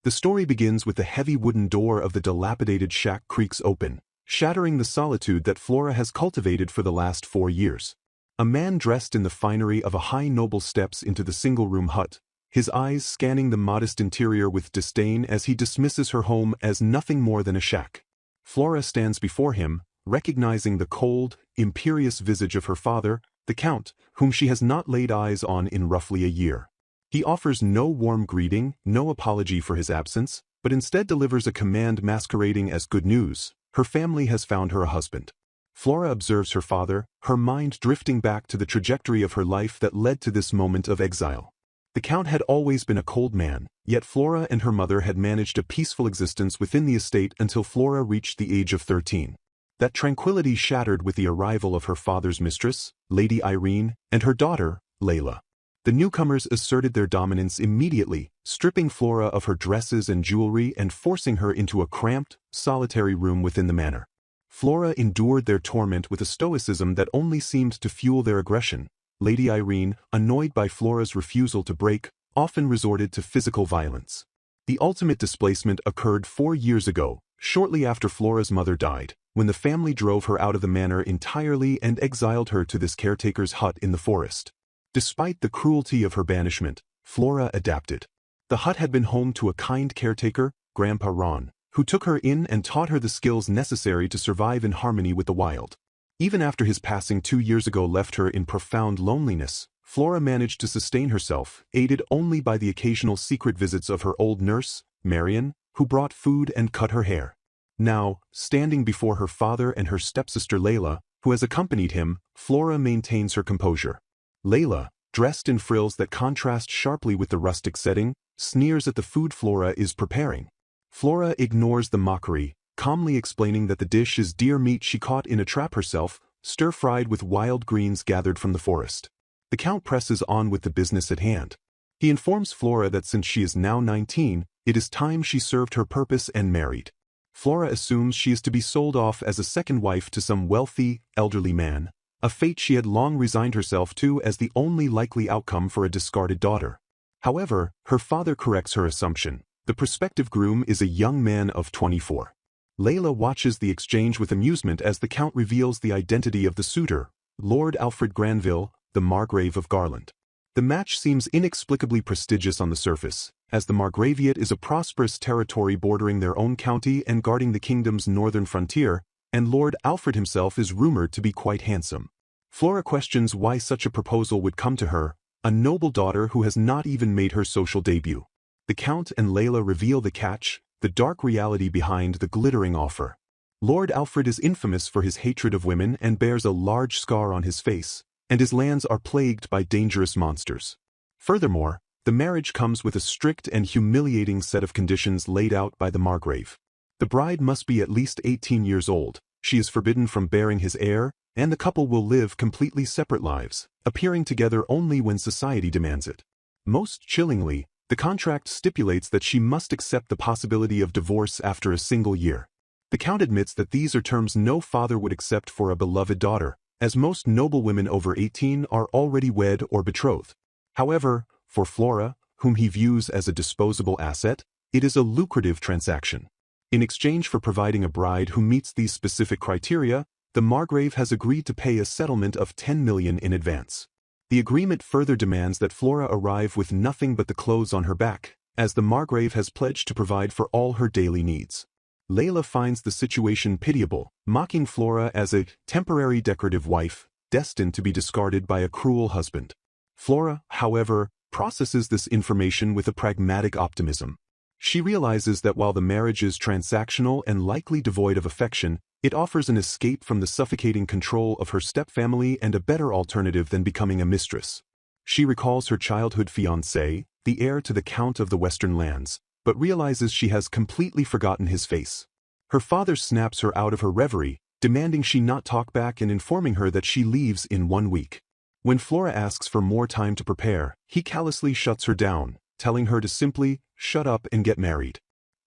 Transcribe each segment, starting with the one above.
The story begins with the heavy wooden door of the dilapidated shack creaks open, shattering the solitude that Flora has cultivated for the last 4 years. A man dressed in the finery of a high noble steps into the single-room hut, his eyes scanning the modest interior with disdain as he dismisses her home as nothing more than a shack. Flora stands before him, recognizing the cold, imperious visage of her father, the Count, whom she has not laid eyes on in roughly a year. He offers no warm greeting, no apology for his absence, but instead delivers a command masquerading as good news: her family has found her a husband. Flora observes her father, her mind drifting back to the trajectory of her life that led to this moment of exile. The Count had always been a cold man, yet Flora and her mother had managed a peaceful existence within the estate until Flora reached the age of 13. That tranquility shattered with the arrival of her father's mistress, Lady Irene, and her daughter, Layla. The newcomers asserted their dominance immediately, stripping Flora of her dresses and jewelry and forcing her into a cramped, solitary room within the manor. Flora endured their torment with a stoicism that only seemed to fuel their aggression. Lady Irene, annoyed by Flora's refusal to break, often resorted to physical violence. The ultimate displacement occurred 4 years ago, shortly after Flora's mother died, when the family drove her out of the manor entirely and exiled her to this caretaker's hut in the forest. Despite the cruelty of her banishment, Flora adapted. The hut had been home to a kind caretaker, Grandpa Ron, who took her in and taught her the skills necessary to survive in harmony with the wild. Even after his passing 2 years ago left her in profound loneliness, Flora managed to sustain herself, aided only by the occasional secret visits of her old nurse, Marion, who brought food and cut her hair. Now, standing before her father and her stepsister Layla, who has accompanied him, Flora maintains her composure. Layla, dressed in frills that contrast sharply with the rustic setting, sneers at the food Flora is preparing. Flora ignores the mockery, calmly explaining that the dish is deer meat she caught in a trap herself, stir-fried with wild greens gathered from the forest. The Count presses on with the business at hand. He informs Flora that since she is now 19, it is time she served her purpose and married. Flora assumes she is to be sold off as a second wife to some wealthy, elderly man, a fate she had long resigned herself to as the only likely outcome for a discarded daughter. However, her father corrects her assumption. The prospective groom is a young man of 24. Layla watches the exchange with amusement as the Count reveals the identity of the suitor, Lord Alfred Granville, the Margrave of Garland. The match seems inexplicably prestigious on the surface, as the Margraviate is a prosperous territory bordering their own county and guarding the kingdom's northern frontier, and Lord Alfred himself is rumored to be quite handsome. Flora questions why such a proposal would come to her, a noble daughter who has not even made her social debut. The Count and Layla reveal the catch, the dark reality behind the glittering offer. Lord Alfred is infamous for his hatred of women and bears a large scar on his face, and his lands are plagued by dangerous monsters. Furthermore, the marriage comes with a strict and humiliating set of conditions laid out by the Margrave. The bride must be at least 18 years old, she is forbidden from bearing his heir, and the couple will live completely separate lives, appearing together only when society demands it. Most chillingly, the contract stipulates that she must accept the possibility of divorce after a single year. The Count admits that these are terms no father would accept for a beloved daughter, as most noble women over 18 are already wed or betrothed. However, for Flora, whom he views as a disposable asset, it is a lucrative transaction. In exchange for providing a bride who meets these specific criteria, the Margrave has agreed to pay a settlement of 10 million in advance. The agreement further demands that Flora arrive with nothing but the clothes on her back, as the Margrave has pledged to provide for all her daily needs. Layla finds the situation pitiable, mocking Flora as a temporary decorative wife, destined to be discarded by a cruel husband. Flora, however, processes this information with a pragmatic optimism. She realizes that while the marriage is transactional and likely devoid of affection, it offers an escape from the suffocating control of her stepfamily and a better alternative than becoming a mistress. She recalls her childhood fiancé, the heir to the Count of the Western Lands, but realizes she has completely forgotten his face. Her father snaps her out of her reverie, demanding she not talk back and informing her that she leaves in 1 week. When Flora asks for more time to prepare, he callously shuts her down, telling her to simply shut up and get married.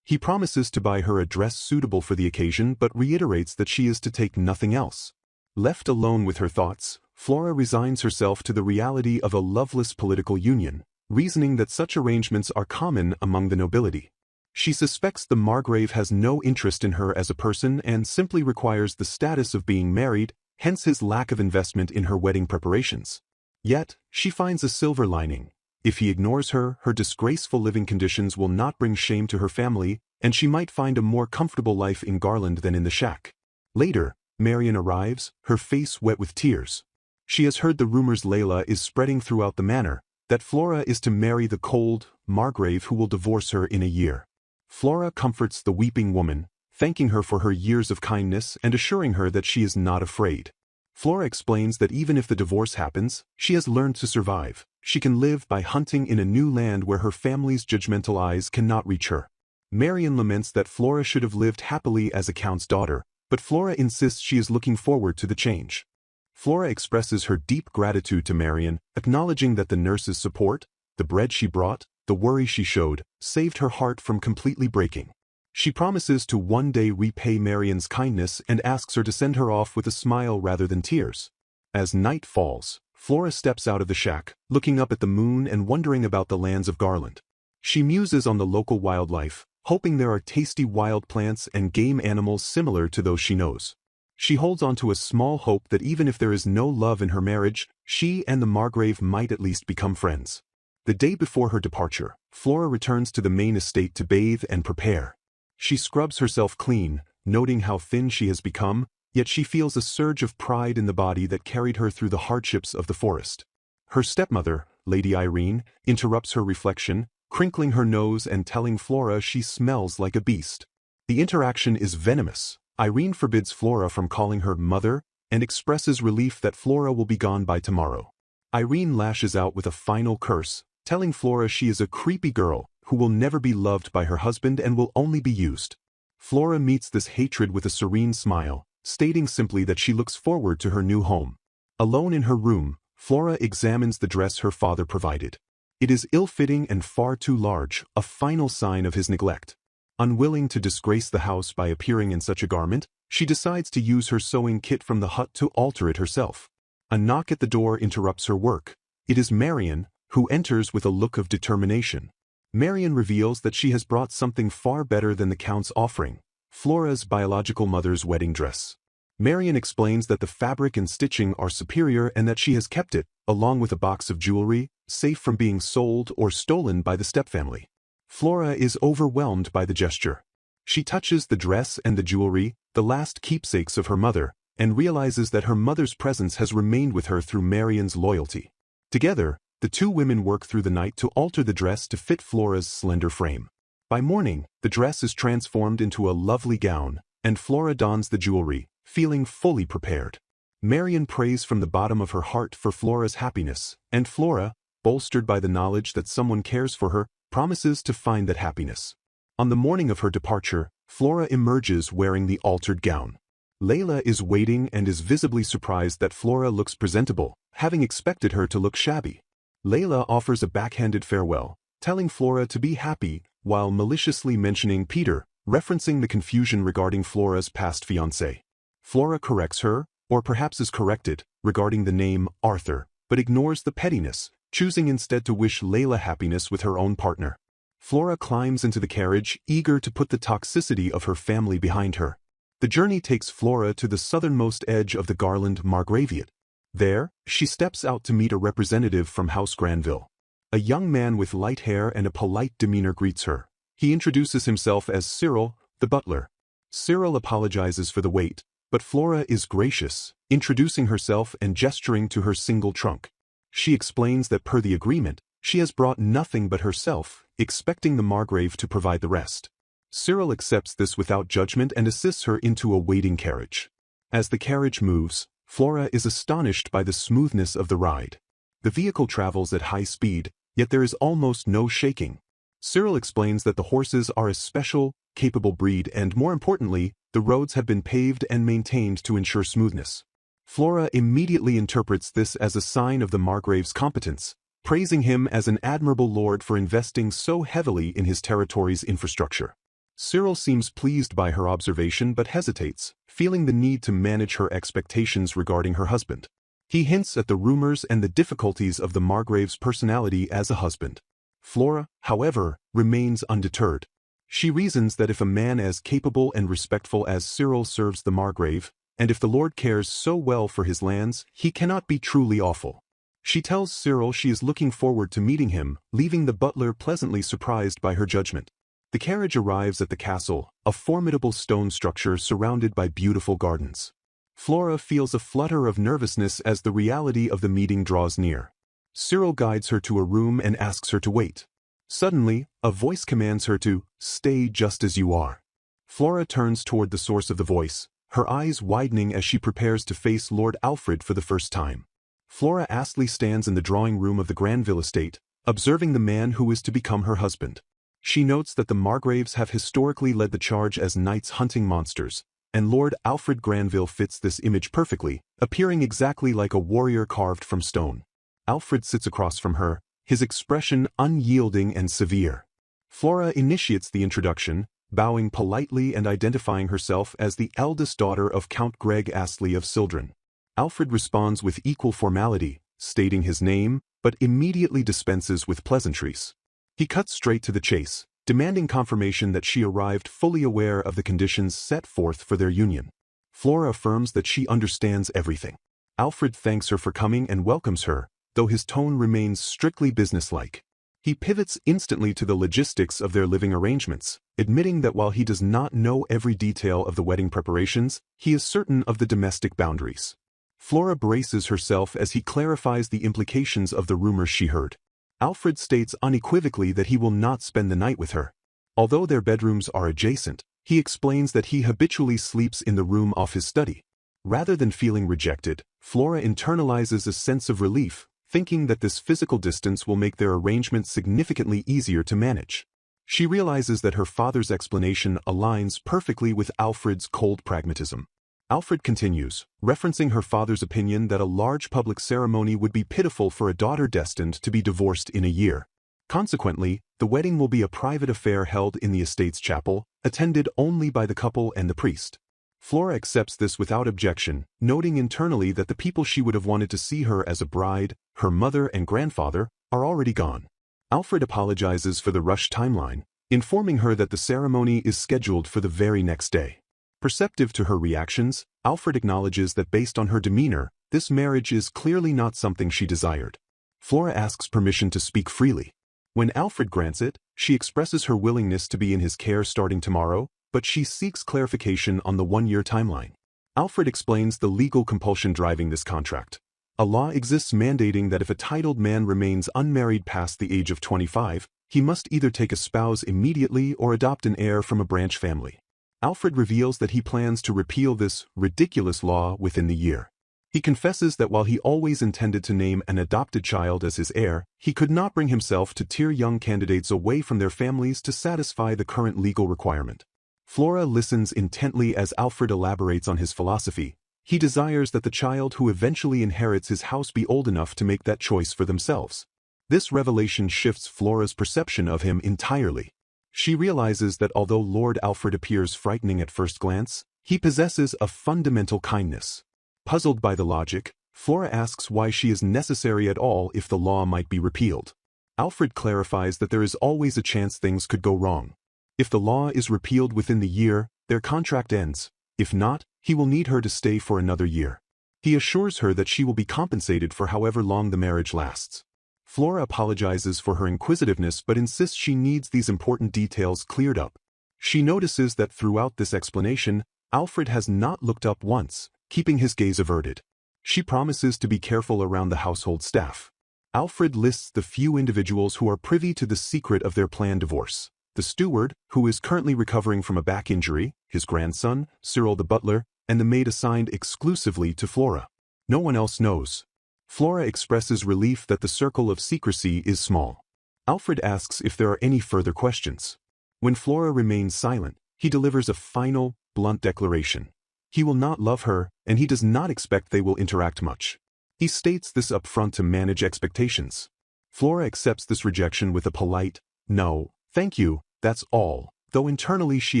He promises to buy her a dress suitable for the occasion but reiterates that she is to take nothing else. Left alone with her thoughts, Flora resigns herself to the reality of a loveless political union, reasoning that such arrangements are common among the nobility. She suspects the Margrave has no interest in her as a person and simply requires the status of being married, hence his lack of investment in her wedding preparations. Yet, she finds a silver lining. If he ignores her, her disgraceful living conditions will not bring shame to her family, and she might find a more comfortable life in Garland than in the shack. Later, Marion arrives, her face wet with tears. She has heard the rumors Layla is spreading throughout the manor, that Flora is to marry the cold Margrave who will divorce her in a year. Flora comforts the weeping woman, thanking her for her years of kindness and assuring her that she is not afraid. Flora explains that even if the divorce happens, she has learned to survive. She can live by hunting in a new land where her family's judgmental eyes cannot reach her. Marion laments that Flora should have lived happily as a count's daughter, but Flora insists she is looking forward to the change. Flora expresses her deep gratitude to Marion, acknowledging that the nurse's support, the bread she brought, the worry she showed, saved her heart from completely breaking. She promises to one day repay Marion's kindness and asks her to send her off with a smile rather than tears. As night falls, Flora steps out of the shack, looking up at the moon and wondering about the lands of Garland. She muses on the local wildlife, hoping there are tasty wild plants and game animals similar to those she knows. She holds on to a small hope that even if there is no love in her marriage, she and the Margrave might at least become friends. The day before her departure, Flora returns to the main estate to bathe and prepare. She scrubs herself clean, noting how thin she has become, yet she feels a surge of pride in the body that carried her through the hardships of the forest. Her stepmother, Lady Irene, interrupts her reflection, crinkling her nose and telling Flora she smells like a beast. The interaction is venomous. Irene forbids Flora from calling her mother and expresses relief that Flora will be gone by tomorrow. Irene lashes out with a final curse, telling Flora she is a creepy girl who will never be loved by her husband and will only be used. Flora meets this hatred with a serene smile, stating simply that she looks forward to her new home. Alone in her room, Flora examines the dress her father provided. It is ill-fitting and far too large, a final sign of his neglect. Unwilling to disgrace the house by appearing in such a garment, she decides to use her sewing kit from the hut to alter it herself. A knock at the door interrupts her work. It is Marion, who enters with a look of determination. Marion reveals that she has brought something far better than the Count's offering, Flora's biological mother's wedding dress. Marion explains that the fabric and stitching are superior and that she has kept it, along with a box of jewelry, safe from being sold or stolen by the stepfamily. Flora is overwhelmed by the gesture. She touches the dress and the jewelry, the last keepsakes of her mother, and realizes that her mother's presence has remained with her through Marion's loyalty. Together, the two women work through the night to alter the dress to fit Flora's slender frame. By morning, the dress is transformed into a lovely gown, and Flora dons the jewelry, feeling fully prepared. Marion prays from the bottom of her heart for Flora's happiness, and Flora, bolstered by the knowledge that someone cares for her, promises to find that happiness. On the morning of her departure, Flora emerges wearing the altered gown. Layla is waiting and is visibly surprised that Flora looks presentable, having expected her to look shabby. Layla offers a backhanded farewell, telling Flora to be happy, while maliciously mentioning Peter, referencing the confusion regarding Flora's past fiancé. Flora corrects her, or perhaps is corrected, regarding the name Arthur, but ignores the pettiness, choosing instead to wish Layla happiness with her own partner. Flora climbs into the carriage, eager to put the toxicity of her family behind her. The journey takes Flora to the southernmost edge of the Garland Margraviate. There, she steps out to meet a representative from House Granville. A young man with light hair and a polite demeanor greets her. He introduces himself as Cyril, the butler. Cyril apologizes for the wait, but Flora is gracious, introducing herself and gesturing to her single trunk. She explains that per the agreement, she has brought nothing but herself, expecting the Margrave to provide the rest. Cyril accepts this without judgment and assists her into a waiting carriage. As the carriage moves, Flora is astonished by the smoothness of the ride. The vehicle travels at high speed, yet there is almost no shaking. Cyril explains that the horses are a special, capable breed and, more importantly, the roads have been paved and maintained to ensure smoothness. Flora immediately interprets this as a sign of the Margrave's competence, praising him as an admirable lord for investing so heavily in his territory's infrastructure. Cyril seems pleased by her observation but hesitates, feeling the need to manage her expectations regarding her husband. He hints at the rumors and the difficulties of the Margrave's personality as a husband. Flora, however, remains undeterred. She reasons that if a man as capable and respectful as Cyril serves the Margrave, and if the Lord cares so well for his lands, he cannot be truly awful. She tells Cyril she is looking forward to meeting him, leaving the butler pleasantly surprised by her judgment. The carriage arrives at the castle, a formidable stone structure surrounded by beautiful gardens. Flora feels a flutter of nervousness as the reality of the meeting draws near. Cyril guides her to a room and asks her to wait. Suddenly, a voice commands her to stay just as you are. Flora turns toward the source of the voice, her eyes widening as she prepares to face Lord Alfred for the first time. Flora Astley stands in the drawing room of the Granville estate, observing the man who is to become her husband. She notes that the Margraves have historically led the charge as knights hunting monsters, and Lord Alfred Granville fits this image perfectly, appearing exactly like a warrior carved from stone. Alfred sits across from her, his expression unyielding and severe. Flora initiates the introduction, bowing politely and identifying herself as the eldest daughter of Count Greg Astley of Sildren. Alfred responds with equal formality, stating his name, but immediately dispenses with pleasantries. He cuts straight to the chase, demanding confirmation that she arrived fully aware of the conditions set forth for their union. Flora affirms that she understands everything. Alfred thanks her for coming and welcomes her, though his tone remains strictly businesslike. He pivots instantly to the logistics of their living arrangements, admitting that while he does not know every detail of the wedding preparations, he is certain of the domestic boundaries. Flora braces herself as he clarifies the implications of the rumors she heard. Alfred states unequivocally that he will not spend the night with her. Although their bedrooms are adjacent, he explains that he habitually sleeps in the room off his study. Rather than feeling rejected, Flora internalizes a sense of relief, thinking that this physical distance will make their arrangement significantly easier to manage. She realizes that her father's explanation aligns perfectly with Alfred's cold pragmatism. Alfred continues, referencing her father's opinion that a large public ceremony would be pitiful for a daughter destined to be divorced in a year. Consequently, the wedding will be a private affair held in the estate's chapel, attended only by the couple and the priest. Flora accepts this without objection, noting internally that the people she would have wanted to see her as a bride, her mother and grandfather, are already gone. Alfred apologizes for the rushed timeline, informing her that the ceremony is scheduled for the very next day. Perceptive to her reactions, Alfred acknowledges that based on her demeanor, this marriage is clearly not something she desired. Flora asks permission to speak freely. When Alfred grants it, she expresses her willingness to be in his care starting tomorrow, but she seeks clarification on the one-year timeline. Alfred explains the legal compulsion driving this contract. A law exists mandating that if a titled man remains unmarried past the age of 25, he must either take a spouse immediately or adopt an heir from a branch family. Alfred reveals that he plans to repeal this ridiculous law within the year. He confesses that while he always intended to name an adopted child as his heir, he could not bring himself to tear young candidates away from their families to satisfy the current legal requirement. Flora listens intently as Alfred elaborates on his philosophy. He desires that the child who eventually inherits his house be old enough to make that choice for themselves. This revelation shifts Flora's perception of him entirely. She realizes that although Lord Alfred appears frightening at first glance, he possesses a fundamental kindness. Puzzled by the logic, Flora asks why she is necessary at all if the law might be repealed. Alfred clarifies that there is always a chance things could go wrong. If the law is repealed within the year, their contract ends. If not, he will need her to stay for another year. He assures her that she will be compensated for however long the marriage lasts. Flora apologizes for her inquisitiveness but insists she needs these important details cleared up. She notices that throughout this explanation, Alfred has not looked up once, keeping his gaze averted. She promises to be careful around the household staff. Alfred lists the few individuals who are privy to the secret of their planned divorce. The steward, who is currently recovering from a back injury, his grandson, Cyril the butler, and the maid assigned exclusively to Flora. No one else knows. Flora expresses relief that the circle of secrecy is small. Alfred asks if there are any further questions. When Flora remains silent, he delivers a final, blunt declaration. He will not love her, and he does not expect they will interact much. He states this up front to manage expectations. Flora accepts this rejection with a polite, "No, thank you, that's all," though internally she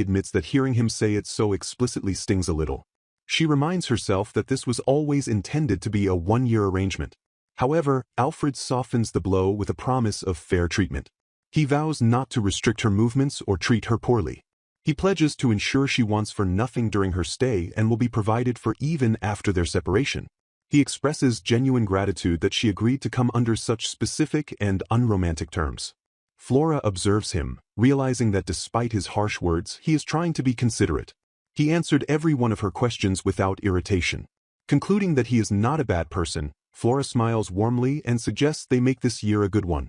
admits that hearing him say it so explicitly stings a little. She reminds herself that this was always intended to be a one-year arrangement. However, Alfred softens the blow with a promise of fair treatment. He vows not to restrict her movements or treat her poorly. He pledges to ensure she wants for nothing during her stay and will be provided for even after their separation. He expresses genuine gratitude that she agreed to come under such specific and unromantic terms. Flora observes him, realizing that despite his harsh words, he is trying to be considerate. He answered every one of her questions without irritation. Concluding that he is not a bad person, Flora smiles warmly and suggests they make this year a good one.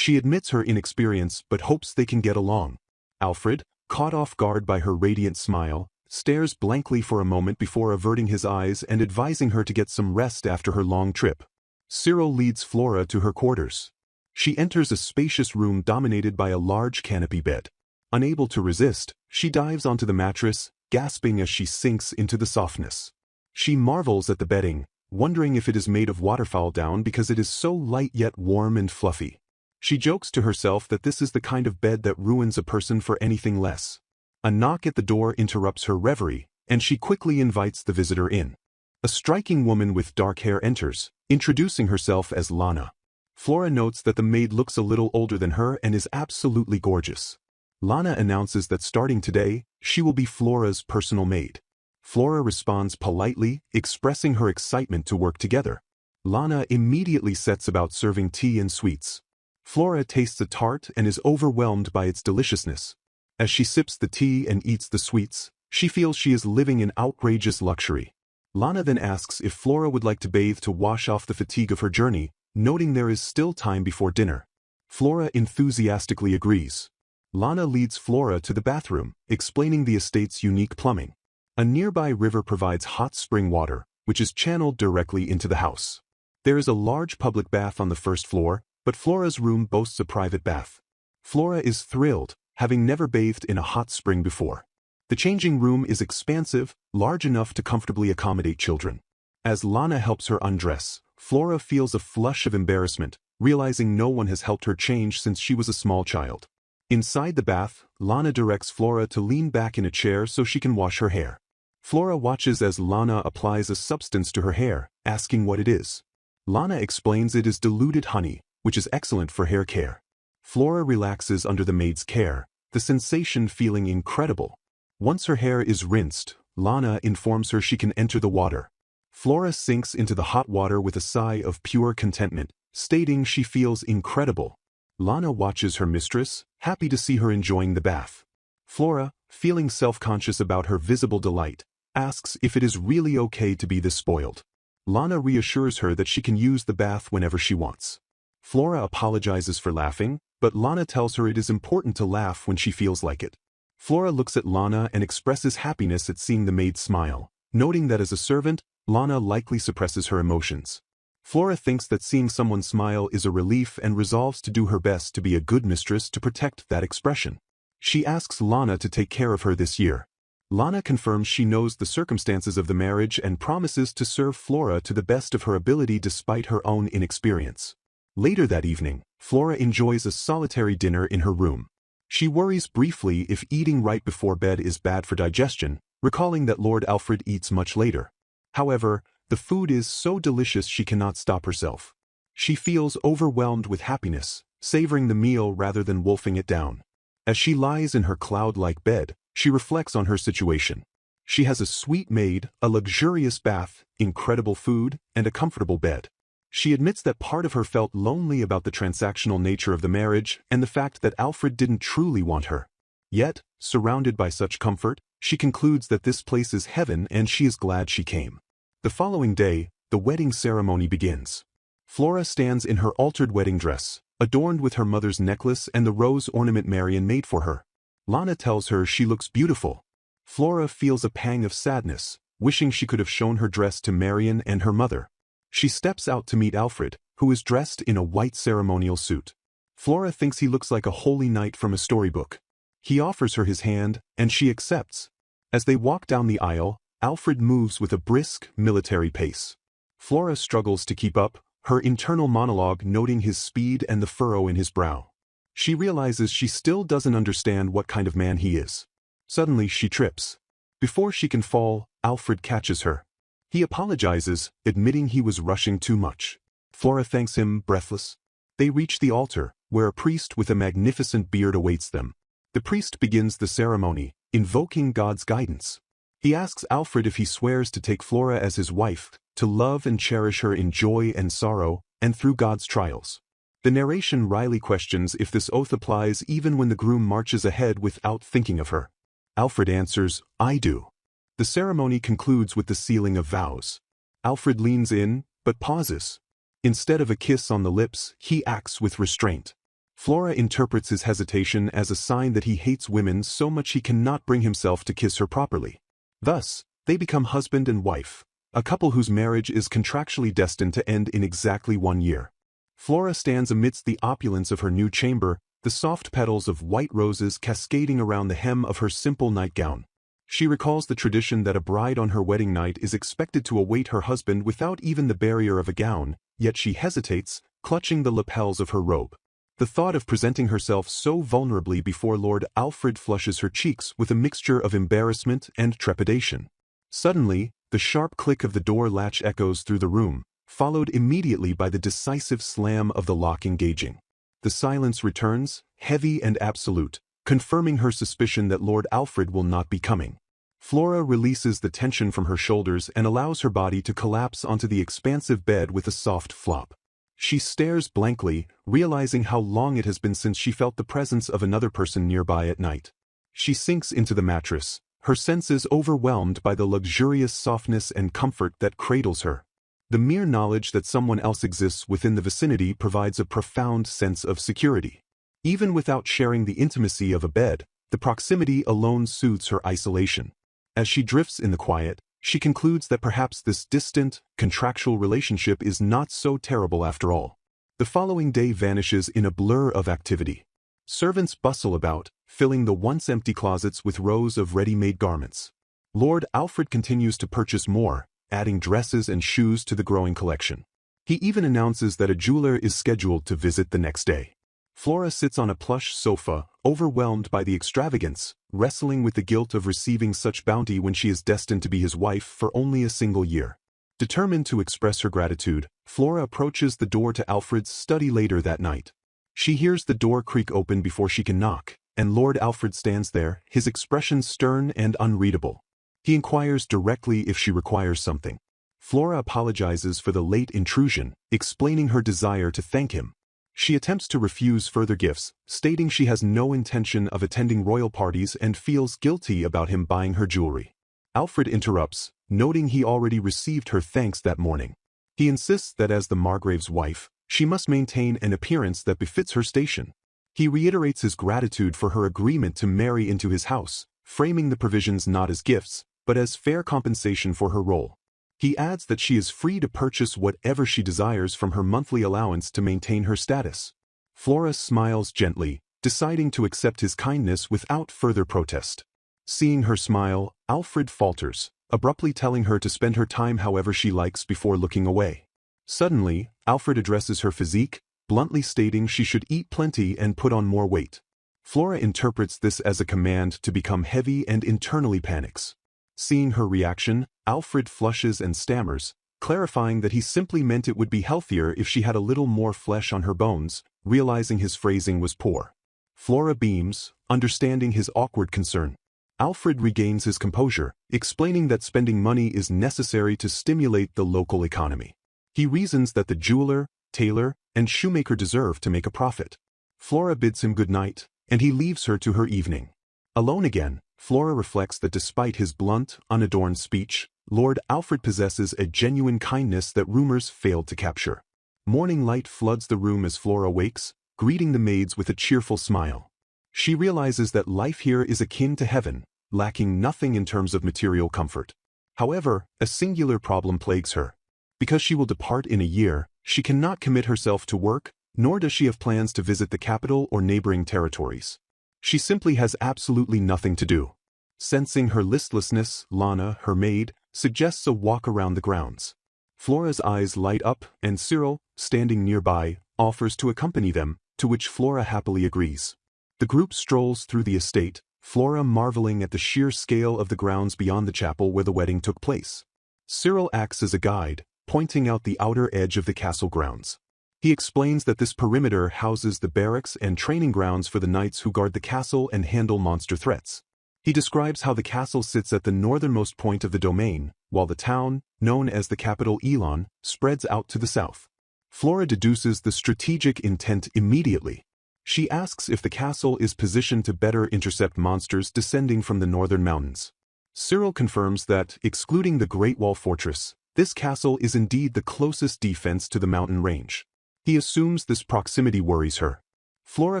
She admits her inexperience but hopes they can get along. Alfred, caught off guard by her radiant smile, stares blankly for a moment before averting his eyes and advising her to get some rest after her long trip. Cyril leads Flora to her quarters. She enters a spacious room dominated by a large canopy bed. Unable to resist, she dives onto the mattress, gasping as she sinks into the softness. She marvels at the bedding, wondering if it is made of waterfowl down because it is so light yet warm and fluffy. She jokes to herself that this is the kind of bed that ruins a person for anything less. A knock at the door interrupts her reverie, and she quickly invites the visitor in. A striking woman with dark hair enters, introducing herself as Lana. Flora notes that the maid looks a little older than her and is absolutely gorgeous. Lana announces that starting today, she will be Flora's personal maid. Flora responds politely, expressing her excitement to work together. Lana immediately sets about serving tea and sweets. Flora tastes a tart and is overwhelmed by its deliciousness. As she sips the tea and eats the sweets, she feels she is living in outrageous luxury. Lana then asks if Flora would like to bathe to wash off the fatigue of her journey, noting there is still time before dinner. Flora enthusiastically agrees. Lana leads Flora to the bathroom, explaining the estate's unique plumbing. A nearby river provides hot spring water, which is channeled directly into the house. There is a large public bath on the first floor, but Flora's room boasts a private bath. Flora is thrilled, having never bathed in a hot spring before. The changing room is expansive, large enough to comfortably accommodate children. As Lana helps her undress, Flora feels a flush of embarrassment, realizing no one has helped her change since she was a small child. Inside the bath, Lana directs Flora to lean back in a chair so she can wash her hair. Flora watches as Lana applies a substance to her hair, asking what it is. Lana explains it is diluted honey, which is excellent for hair care. Flora relaxes under the maid's care, the sensation feeling incredible. Once her hair is rinsed, Lana informs her she can enter the water. Flora sinks into the hot water with a sigh of pure contentment, stating she feels incredible. Lana watches her mistress, happy to see her enjoying the bath. Flora, feeling self-conscious about her visible delight, asks if it is really okay to be this spoiled. Lana reassures her that she can use the bath whenever she wants. Flora apologizes for laughing, but Lana tells her it is important to laugh when she feels like it. Flora looks at Lana and expresses happiness at seeing the maid smile, noting that as a servant, Lana likely suppresses her emotions. Flora thinks that seeing someone smile is a relief and resolves to do her best to be a good mistress to protect that expression. She asks Lana to take care of her this year. Lana confirms she knows the circumstances of the marriage and promises to serve Flora to the best of her ability despite her own inexperience. Later that evening, Flora enjoys a solitary dinner in her room. She worries briefly if eating right before bed is bad for digestion, recalling that Lord Alfred eats much later. However, the food is so delicious she cannot stop herself. She feels overwhelmed with happiness, savoring the meal rather than wolfing it down. As she lies in her cloud-like bed, she reflects on her situation. She has a sweet maid, a luxurious bath, incredible food, and a comfortable bed. She admits that part of her felt lonely about the transactional nature of the marriage and the fact that Alfred didn't truly want her. Yet, surrounded by such comfort, she concludes that this place is heaven and she is glad she came. The following day, the wedding ceremony begins. Flora stands in her altered wedding dress, adorned with her mother's necklace and the rose ornament Marion made for her. Lana tells her she looks beautiful. Flora feels a pang of sadness, wishing she could have shown her dress to Marion and her mother. She steps out to meet Alfred, who is dressed in a white ceremonial suit. Flora thinks he looks like a holy knight from a storybook. He offers her his hand, and she accepts. As they walk down the aisle, Alfred moves with a brisk, military pace. Flora struggles to keep up, her internal monologue noting his speed and the furrow in his brow. She realizes she still doesn't understand what kind of man he is. Suddenly she trips. Before she can fall, Alfred catches her. He apologizes, admitting he was rushing too much. Flora thanks him, breathless. They reach the altar, where a priest with a magnificent beard awaits them. The priest begins the ceremony, invoking God's guidance. He asks Alfred if he swears to take Flora as his wife, to love and cherish her in joy and sorrow, and through God's trials. The narration wryly questions if this oath applies even when the groom marches ahead without thinking of her. Alfred answers, "I do." The ceremony concludes with the sealing of vows. Alfred leans in, but pauses. Instead of a kiss on the lips, he acts with restraint. Flora interprets his hesitation as a sign that he hates women so much he cannot bring himself to kiss her properly. Thus, they become husband and wife, a couple whose marriage is contractually destined to end in exactly 1 year. Flora stands amidst the opulence of her new chamber, the soft petals of white roses cascading around the hem of her simple nightgown. She recalls the tradition that a bride on her wedding night is expected to await her husband without even the barrier of a gown, yet she hesitates, clutching the lapels of her robe. The thought of presenting herself so vulnerably before Lord Alfred flushes her cheeks with a mixture of embarrassment and trepidation. Suddenly, the sharp click of the door latch echoes through the room, followed immediately by the decisive slam of the lock engaging. The silence returns, heavy and absolute, confirming her suspicion that Lord Alfred will not be coming. Flora releases the tension from her shoulders and allows her body to collapse onto the expansive bed with a soft flop. She stares blankly, realizing how long it has been since she felt the presence of another person nearby at night. She sinks into the mattress, her senses overwhelmed by the luxurious softness and comfort that cradles her. The mere knowledge that someone else exists within the vicinity provides a profound sense of security. Even without sharing the intimacy of a bed, the proximity alone soothes her isolation. As she drifts in the quiet, she concludes that perhaps this distant, contractual relationship is not so terrible after all. The following day vanishes in a blur of activity. Servants bustle about, filling the once empty closets with rows of ready-made garments. Lord Alfred continues to purchase more, adding dresses and shoes to the growing collection. He even announces that a jeweler is scheduled to visit the next day. Flora sits on a plush sofa, overwhelmed by the extravagance, wrestling with the guilt of receiving such bounty when she is destined to be his wife for only a single year. Determined to express her gratitude, Flora approaches the door to Alfred's study later that night. She hears the door creak open before she can knock, and Lord Alfred stands there, his expression stern and unreadable. He inquires directly if she requires something. Flora apologizes for the late intrusion, explaining her desire to thank him. She attempts to refuse further gifts, stating she has no intention of attending royal parties and feels guilty about him buying her jewelry. Alfred interrupts, noting he already received her thanks that morning. He insists that as the Margrave's wife, she must maintain an appearance that befits her station. He reiterates his gratitude for her agreement to marry into his house, framing the provisions not as gifts, but as fair compensation for her role. He adds that she is free to purchase whatever she desires from her monthly allowance to maintain her status. Flora smiles gently, deciding to accept his kindness without further protest. Seeing her smile, Alfred falters, abruptly telling her to spend her time however she likes before looking away. Suddenly, Alfred addresses her physique, bluntly stating she should eat plenty and put on more weight. Flora interprets this as a command to become heavy and internally panics. Seeing her reaction, Alfred flushes and stammers, clarifying that he simply meant it would be healthier if she had a little more flesh on her bones, realizing his phrasing was poor. Flora beams, understanding his awkward concern. Alfred regains his composure, explaining that spending money is necessary to stimulate the local economy. He reasons that the jeweler, tailor, and shoemaker deserve to make a profit. Flora bids him good night, and he leaves her to her evening. Alone again, Flora reflects that despite his blunt, unadorned speech, Lord Alfred possesses a genuine kindness that rumors failed to capture. Morning light floods the room as Flora wakes, greeting the maids with a cheerful smile. She realizes that life here is akin to heaven, lacking nothing in terms of material comfort. However, a singular problem plagues her. Because she will depart in a year, she cannot commit herself to work, nor does she have plans to visit the capital or neighboring territories. She simply has absolutely nothing to do. Sensing her listlessness, Lana, her maid, suggests a walk around the grounds. Flora's eyes light up, and Cyril, standing nearby, offers to accompany them, to which Flora happily agrees. The group strolls through the estate, Flora marveling at the sheer scale of the grounds beyond the chapel where the wedding took place. Cyril acts as a guide, pointing out the outer edge of the castle grounds. He explains that this perimeter houses the barracks and training grounds for the knights who guard the castle and handle monster threats. He describes how the castle sits at the northernmost point of the domain, while the town, known as the capital Elon, spreads out to the south. Flora deduces the strategic intent immediately. She asks if the castle is positioned to better intercept monsters descending from the northern mountains. Cyril confirms that, excluding the Great Wall Fortress, this castle is indeed the closest defense to the mountain range. He assumes this proximity worries her. Flora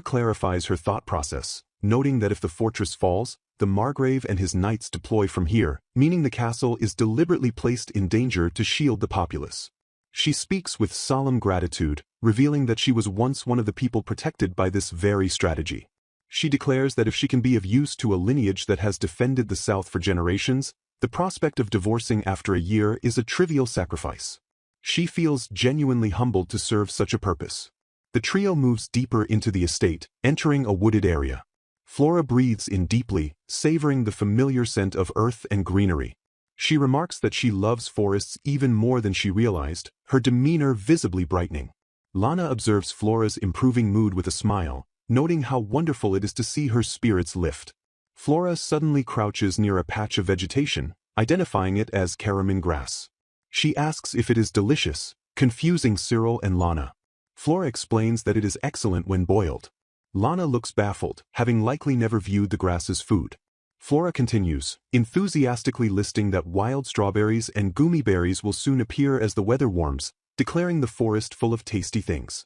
clarifies her thought process, noting that if the fortress falls, the Margrave and his knights deploy from here, meaning the castle is deliberately placed in danger to shield the populace. She speaks with solemn gratitude, revealing that she was once one of the people protected by this very strategy. She declares that if she can be of use to a lineage that has defended the South for generations, the prospect of divorcing after a year is a trivial sacrifice. She feels genuinely humbled to serve such a purpose. The trio moves deeper into the estate, entering a wooded area. Flora breathes in deeply, savoring the familiar scent of earth and greenery. She remarks that she loves forests even more than she realized, her demeanor visibly brightening. Lana observes Flora's improving mood with a smile, noting how wonderful it is to see her spirits lift. Flora suddenly crouches near a patch of vegetation, identifying it as caramin grass. She asks if it is delicious, confusing Cyril and Lana. Flora explains that it is excellent when boiled. Lana looks baffled, having likely never viewed the grass as food. Flora continues, enthusiastically listing that wild strawberries and gummy berries will soon appear as the weather warms, declaring the forest full of tasty things.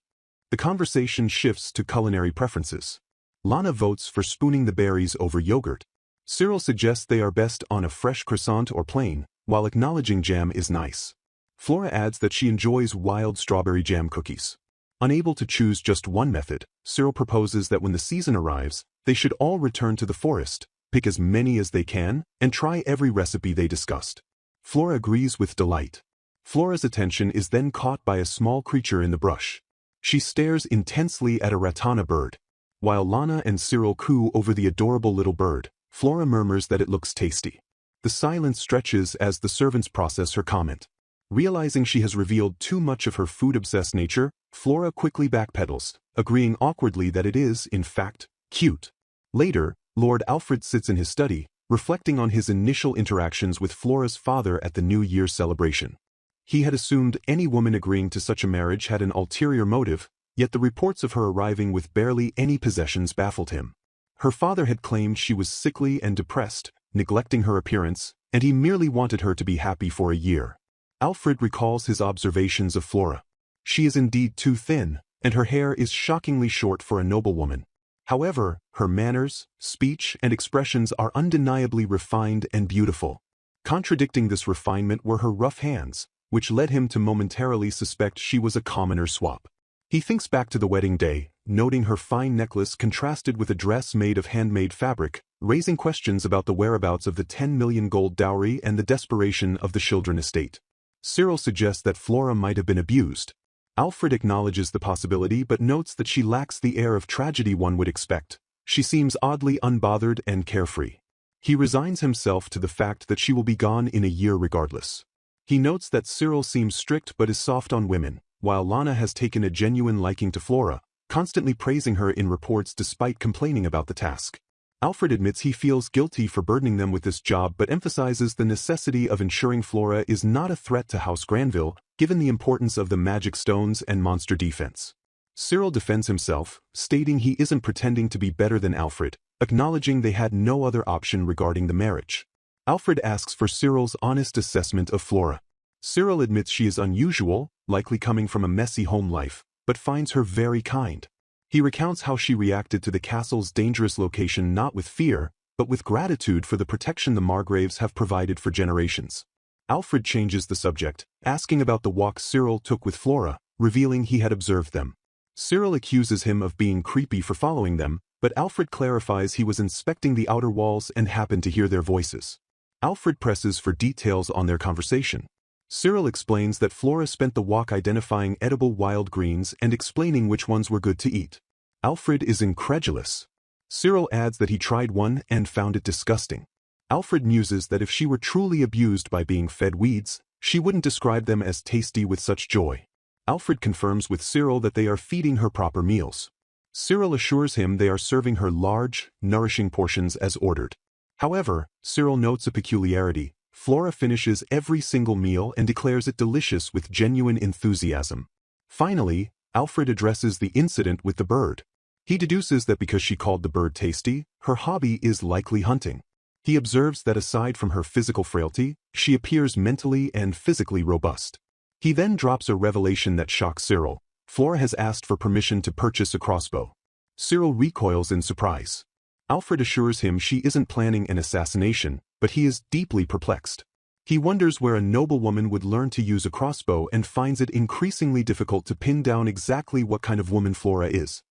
The conversation shifts to culinary preferences. Lana votes for spooning the berries over yogurt. Cyril suggests they are best on a fresh croissant or plain, while acknowledging jam is nice. Flora adds that she enjoys wild strawberry jam cookies. Unable to choose just one method, Cyril proposes that when the season arrives, they should all return to the forest, pick as many as they can, and try every recipe they discussed. Flora agrees with delight. Flora's attention is then caught by a small creature in the brush. She stares intensely at a ratana bird. While Lana and Cyril coo over the adorable little bird, Flora murmurs that it looks tasty. The silence stretches as the servants process her comment. Realizing she has revealed too much of her food-obsessed nature, Flora quickly backpedals, agreeing awkwardly that it is, in fact, cute. Later, Lord Alfred sits in his study, reflecting on his initial interactions with Flora's father at the New Year's celebration. He had assumed any woman agreeing to such a marriage had an ulterior motive, yet the reports of her arriving with barely any possessions baffled him. Her father had claimed she was sickly and depressed, neglecting her appearance, and he merely wanted her to be happy for a year. Alfred recalls his observations of Flora. She is indeed too thin, and her hair is shockingly short for a noblewoman. However, her manners, speech, and expressions are undeniably refined and beautiful. Contradicting this refinement were her rough hands, which led him to momentarily suspect she was a commoner swap. He thinks back to the wedding day, noting her fine necklace contrasted with a dress made of handmade fabric, raising questions about the whereabouts of the 10 million gold dowry and the desperation of the Children estate. Cyril suggests that Flora might have been abused. Alfred acknowledges the possibility but notes that she lacks the air of tragedy one would expect. She seems oddly unbothered and carefree. He resigns himself to the fact that she will be gone in a year regardless. He notes that Cyril seems strict but is soft on women, while Lana has taken a genuine liking to Flora, constantly praising her in reports despite complaining about the task. Alfred admits he feels guilty for burdening them with this job but emphasizes the necessity of ensuring Flora is not a threat to House Granville, given the importance of the magic stones and monster defense. Cyril defends himself, stating he isn't pretending to be better than Alfred, acknowledging they had no other option regarding the marriage. Alfred asks for Cyril's honest assessment of Flora. Cyril admits she is unusual, likely coming from a messy home life, but finds her very kind. He recounts how she reacted to the castle's dangerous location not with fear, but with gratitude for the protection the Margraves have provided for generations. Alfred changes the subject, asking about the walk Cyril took with Flora, revealing he had observed them. Cyril accuses him of being creepy for following them, but Alfred clarifies he was inspecting the outer walls and happened to hear their voices. Alfred presses for details on their conversation. Cyril explains that Flora spent the walk identifying edible wild greens and explaining which ones were good to eat. Alfred is incredulous. Cyril adds that he tried one and found it disgusting. Alfred muses that if she were truly abused by being fed weeds, she wouldn't describe them as tasty with such joy. Alfred confirms with Cyril that they are feeding her proper meals. Cyril assures him they are serving her large, nourishing portions as ordered. However, Cyril notes a peculiarity. Flora finishes every single meal and declares it delicious with genuine enthusiasm. Finally, Alfred addresses the incident with the bird. He deduces that because she called the bird tasty, her hobby is likely hunting. He observes that aside from her physical frailty, she appears mentally and physically robust. He then drops a revelation that shocks Cyril. Flora has asked for permission to purchase a crossbow. Cyril recoils in surprise. Alfred assures him she isn't planning an assassination, but he is deeply perplexed. He wonders where a noblewoman would learn to use a crossbow and finds it increasingly difficult to pin down exactly what kind of woman Flora is.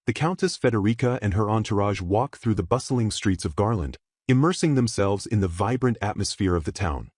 The Countess Federica and her entourage walk through the bustling streets of Garland, immersing themselves in the vibrant atmosphere of the town.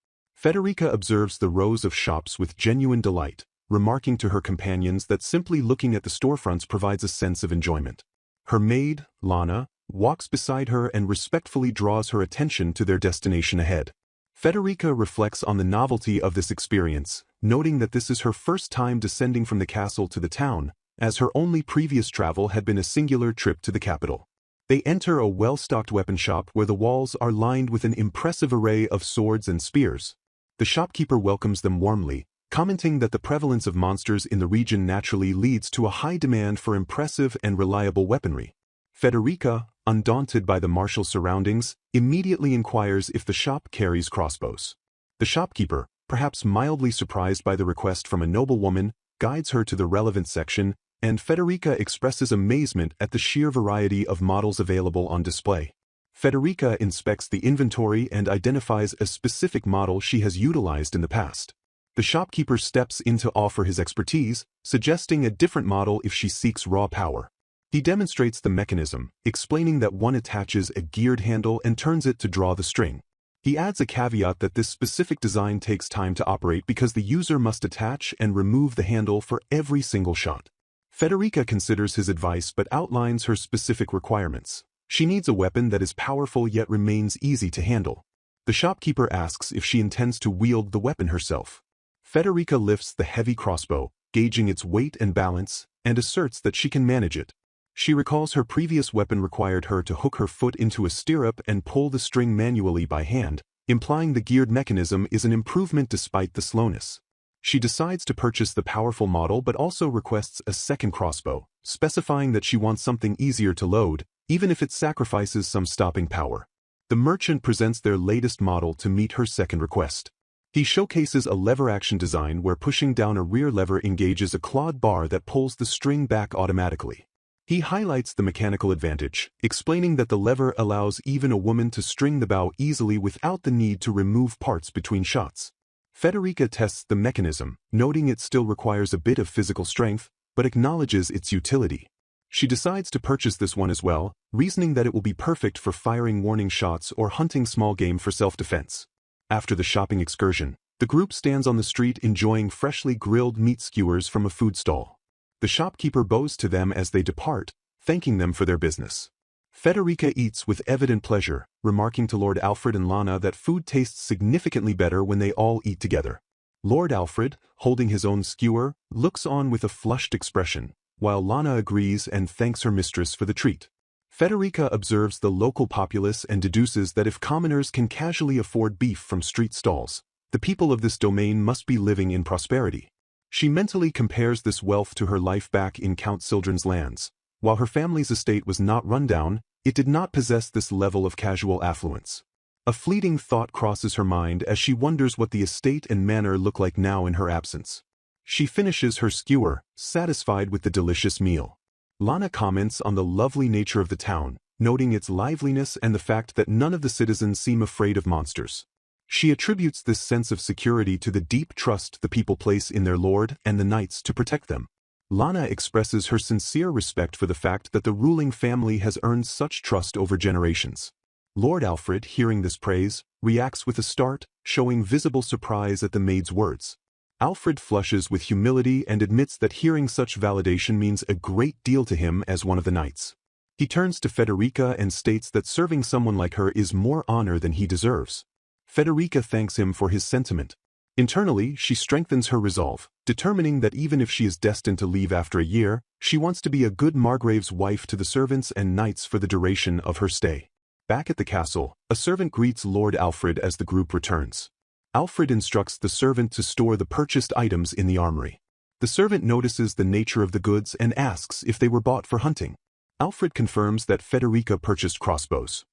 Federica observes the rows of shops with genuine delight, remarking to her companions that simply looking at the storefronts provides a sense of enjoyment. Her maid, Lana, walks beside her and respectfully draws her attention to their destination ahead. Federica reflects on the novelty of this experience, noting that this is her first time descending from the castle to the town, as her only previous travel had been a singular trip to the capital. They enter a well-stocked weapon shop where the walls are lined with an impressive array of swords and spears. The shopkeeper welcomes them warmly, commenting that the prevalence of monsters in the region naturally leads to a high demand for impressive and reliable weaponry. Federica, undaunted by the martial surroundings, immediately inquires if the shop carries crossbows. The shopkeeper, perhaps mildly surprised by the request from a noblewoman, guides her to the relevant section, and Federica expresses amazement at the sheer variety of models available on display. Federica inspects the inventory and identifies a specific model she has utilized in the past. The shopkeeper steps in to offer his expertise, suggesting a different model if she seeks raw power. He demonstrates the mechanism, explaining that one attaches a geared handle and turns it to draw the string. He adds a caveat that this specific design takes time to operate because the user must attach and remove the handle for every single shot. Federica considers his advice but outlines her specific requirements. She needs a weapon that is powerful yet remains easy to handle. The shopkeeper asks if she intends to wield the weapon herself. Federica lifts the heavy crossbow, gauging its weight and balance, and asserts that she can manage it. She recalls her previous weapon required her to hook her foot into a stirrup and pull the string manually by hand, implying the geared mechanism is an improvement despite the slowness. She decides to purchase the powerful model but also requests a second crossbow, specifying that she wants something easier to load, even if it sacrifices some stopping power. The merchant presents their latest model to meet her second request. He showcases a lever-action design where pushing down a rear lever engages a clawed bar that pulls the string back automatically. He highlights the mechanical advantage, explaining that the lever allows even a woman to string the bow easily without the need to remove parts between shots. Federica tests the mechanism, noting it still requires a bit of physical strength, but acknowledges its utility. She decides to purchase this one as well, reasoning that it will be perfect for firing warning shots or hunting small game for self-defense. After the shopping excursion, the group stands on the street enjoying freshly grilled meat skewers from a food stall. The shopkeeper bows to them as they depart, thanking them for their business. Federica eats with evident pleasure, remarking to Lord Alfred and Lana that food tastes significantly better when they all eat together. Lord Alfred, holding his own skewer, looks on with a flushed expression, while Lana agrees and thanks her mistress for the treat. Federica observes the local populace and deduces that if commoners can casually afford beef from street stalls, the people of this domain must be living in prosperity. She mentally compares this wealth to her life back in Count Sildren's lands. While her family's estate was not run down, it did not possess this level of casual affluence. A fleeting thought crosses her mind as she wonders what the estate and manor look like now in her absence. She finishes her skewer, satisfied with the delicious meal. Lana comments on the lovely nature of the town, noting its liveliness and the fact that none of the citizens seem afraid of monsters. She attributes this sense of security to the deep trust the people place in their lord and the knights to protect them. Lana expresses her sincere respect for the fact that the ruling family has earned such trust over generations. Lord Alfred, hearing this praise, reacts with a start, showing visible surprise at the maid's words. Alfred flushes with humility and admits that hearing such validation means a great deal to him as one of the knights. He turns to Federica and states that serving someone like her is more honor than he deserves. Federica thanks him for his sentiment. Internally, she strengthens her resolve, determining that even if she is destined to leave after a year, she wants to be a good margrave's wife to the servants and knights for the duration of her stay. Back at the castle, a servant greets Lord Alfred as the group returns. Alfred instructs the servant to store the purchased items in the armory. The servant notices the nature of the goods and asks if they were bought for hunting. Alfred confirms that Federica purchased crossbows.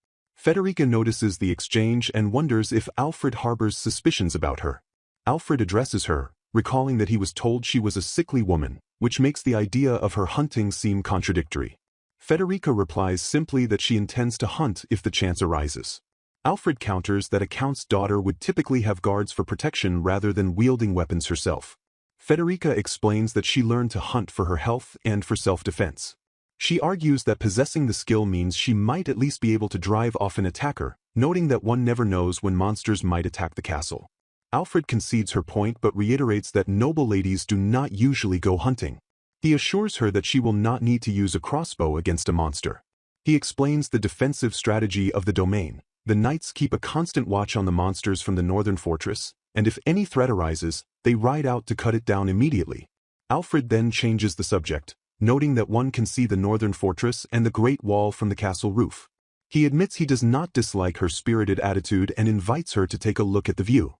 Federica notices the exchange and wonders if Alfred harbors suspicions about her. Alfred addresses her, recalling that he was told she was a sickly woman, which makes the idea of her hunting seem contradictory. Federica replies simply that she intends to hunt if the chance arises. Alfred counters that a count's daughter would typically have guards for protection rather than wielding weapons herself. Federica explains that she learned to hunt for her health and for self-defense. She argues that possessing the skill means she might at least be able to drive off an attacker, noting that one never knows when monsters might attack the castle. Alfred concedes her point but reiterates that noble ladies do not usually go hunting. He assures her that she will not need to use a crossbow against a monster. He explains the defensive strategy of the domain. The knights keep a constant watch on the monsters from the northern fortress, and if any threat arises, they ride out to cut it down immediately. Alfred then changes the subject, noting that one can see the northern fortress and the Great Wall from the castle roof. He admits he does not dislike her spirited attitude and invites her to take a look at the view.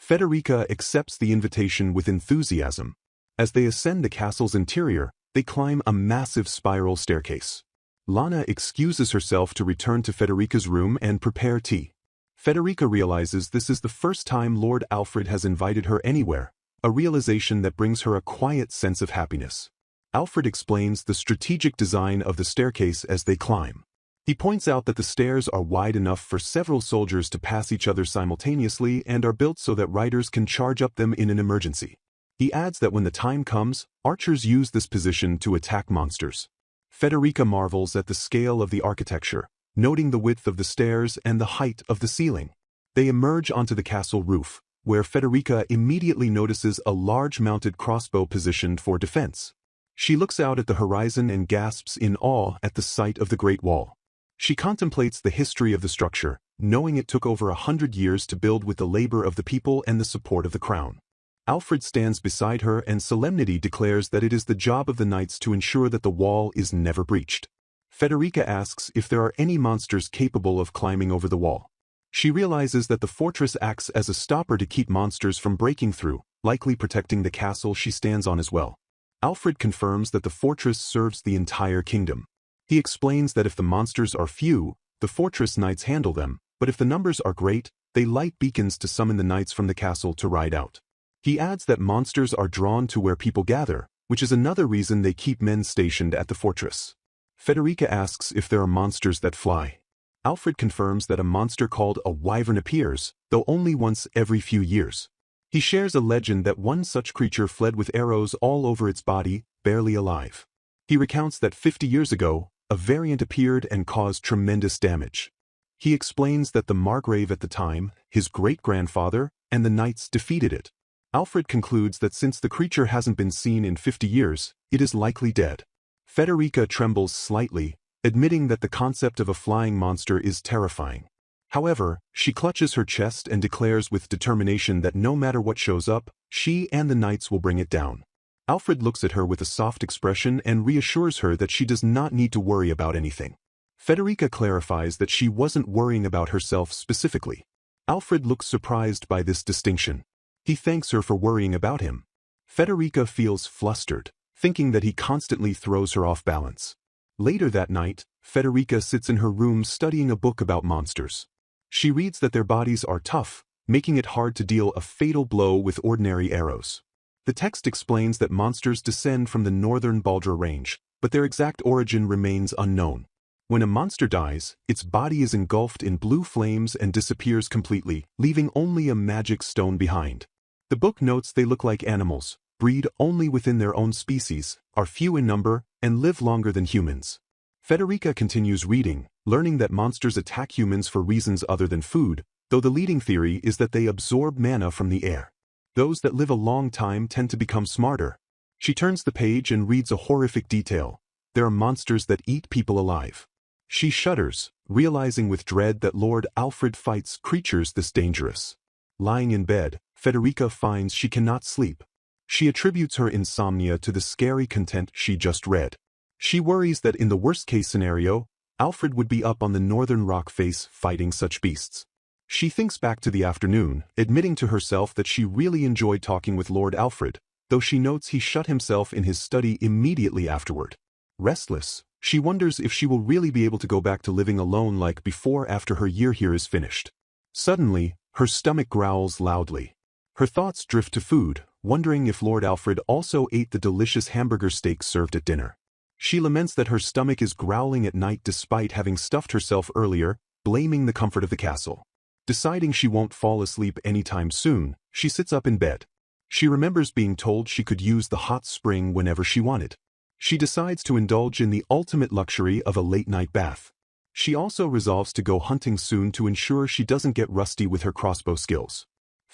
Federica accepts the invitation with enthusiasm. As they ascend the castle's interior, they climb a massive spiral staircase. Lana excuses herself to return to Federica's room and prepare tea. Federica realizes this is the first time Lord Alfred has invited her anywhere, a realization that brings her a quiet sense of happiness. Alfred explains the strategic design of the staircase as they climb. He points out that the stairs are wide enough for several soldiers to pass each other simultaneously and are built so that riders can charge up them in an emergency. He adds that when the time comes, archers use this position to attack monsters. Federica marvels at the scale of the architecture, noting the width of the stairs and the height of the ceiling. They emerge onto the castle roof, where Federica immediately notices a large mounted crossbow positioned for defense. She looks out at the horizon and gasps in awe at the sight of the Great Wall. She contemplates the history of the structure, knowing it took over 100 years to build with the labor of the people and the support of the crown. Alfred stands beside her and solemnity declares that it is the job of the knights to ensure that the wall is never breached. Federica asks if there are any monsters capable of climbing over the wall. She realizes that the fortress acts as a stopper to keep monsters from breaking through, likely protecting the castle she stands on as well. Alfred confirms that the fortress serves the entire kingdom. He explains that if the monsters are few, the fortress knights handle them, but if the numbers are great, they light beacons to summon the knights from the castle to ride out. He adds that monsters are drawn to where people gather, which is another reason they keep men stationed at the fortress. Federica asks if there are monsters that fly. Alfred confirms that a monster called a wyvern appears, though only once every few years. He shares a legend that one such creature fled with arrows all over its body, barely alive. He recounts that 50 years ago, a variant appeared and caused tremendous damage. He explains that the margrave at the time, his great-grandfather, and the knights defeated it. Alfred concludes that since the creature hasn't been seen in 50 years, it is likely dead. Federica trembles slightly, admitting that the concept of a flying monster is terrifying. However, she clutches her chest and declares with determination that no matter what shows up, she and the knights will bring it down. Alfred looks at her with a soft expression and reassures her that she does not need to worry about anything. Federica clarifies that she wasn't worrying about herself specifically. Alfred looks surprised by this distinction. He thanks her for worrying about him. Federica feels flustered, thinking that he constantly throws her off balance. Later that night, Federica sits in her room studying a book about monsters. She reads that their bodies are tough, making it hard to deal a fatal blow with ordinary arrows. The text explains that monsters descend from the northern Baldra range, but their exact origin remains unknown. When a monster dies, its body is engulfed in blue flames and disappears completely, leaving only a magic stone behind. The book notes they look like animals, breed only within their own species, are few in number, and live longer than humans. Federica continues reading, learning that monsters attack humans for reasons other than food, though the leading theory is that they absorb mana from the air. Those that live a long time tend to become smarter. She turns the page and reads a horrific detail. There are monsters that eat people alive. She shudders, realizing with dread that Lord Alfred fights creatures this dangerous. Lying in bed, Federica finds she cannot sleep. She attributes her insomnia to the scary content she just read. She worries that in the worst-case scenario, Alfred would be up on the northern rock face fighting such beasts. She thinks back to the afternoon, admitting to herself that she really enjoyed talking with Lord Alfred, though she notes he shut himself in his study immediately afterward. Restless, she wonders if she will really be able to go back to living alone like before after her year here is finished. Suddenly, her stomach growls loudly. Her thoughts drift to food, wondering if Lord Alfred also ate the delicious hamburger steak served at dinner. She laments that her stomach is growling at night despite having stuffed herself earlier, blaming the comfort of the castle. Deciding she won't fall asleep anytime soon, she sits up in bed. She remembers being told she could use the hot spring whenever she wanted. She decides to indulge in the ultimate luxury of a late-night bath. She also resolves to go hunting soon to ensure she doesn't get rusty with her crossbow skills.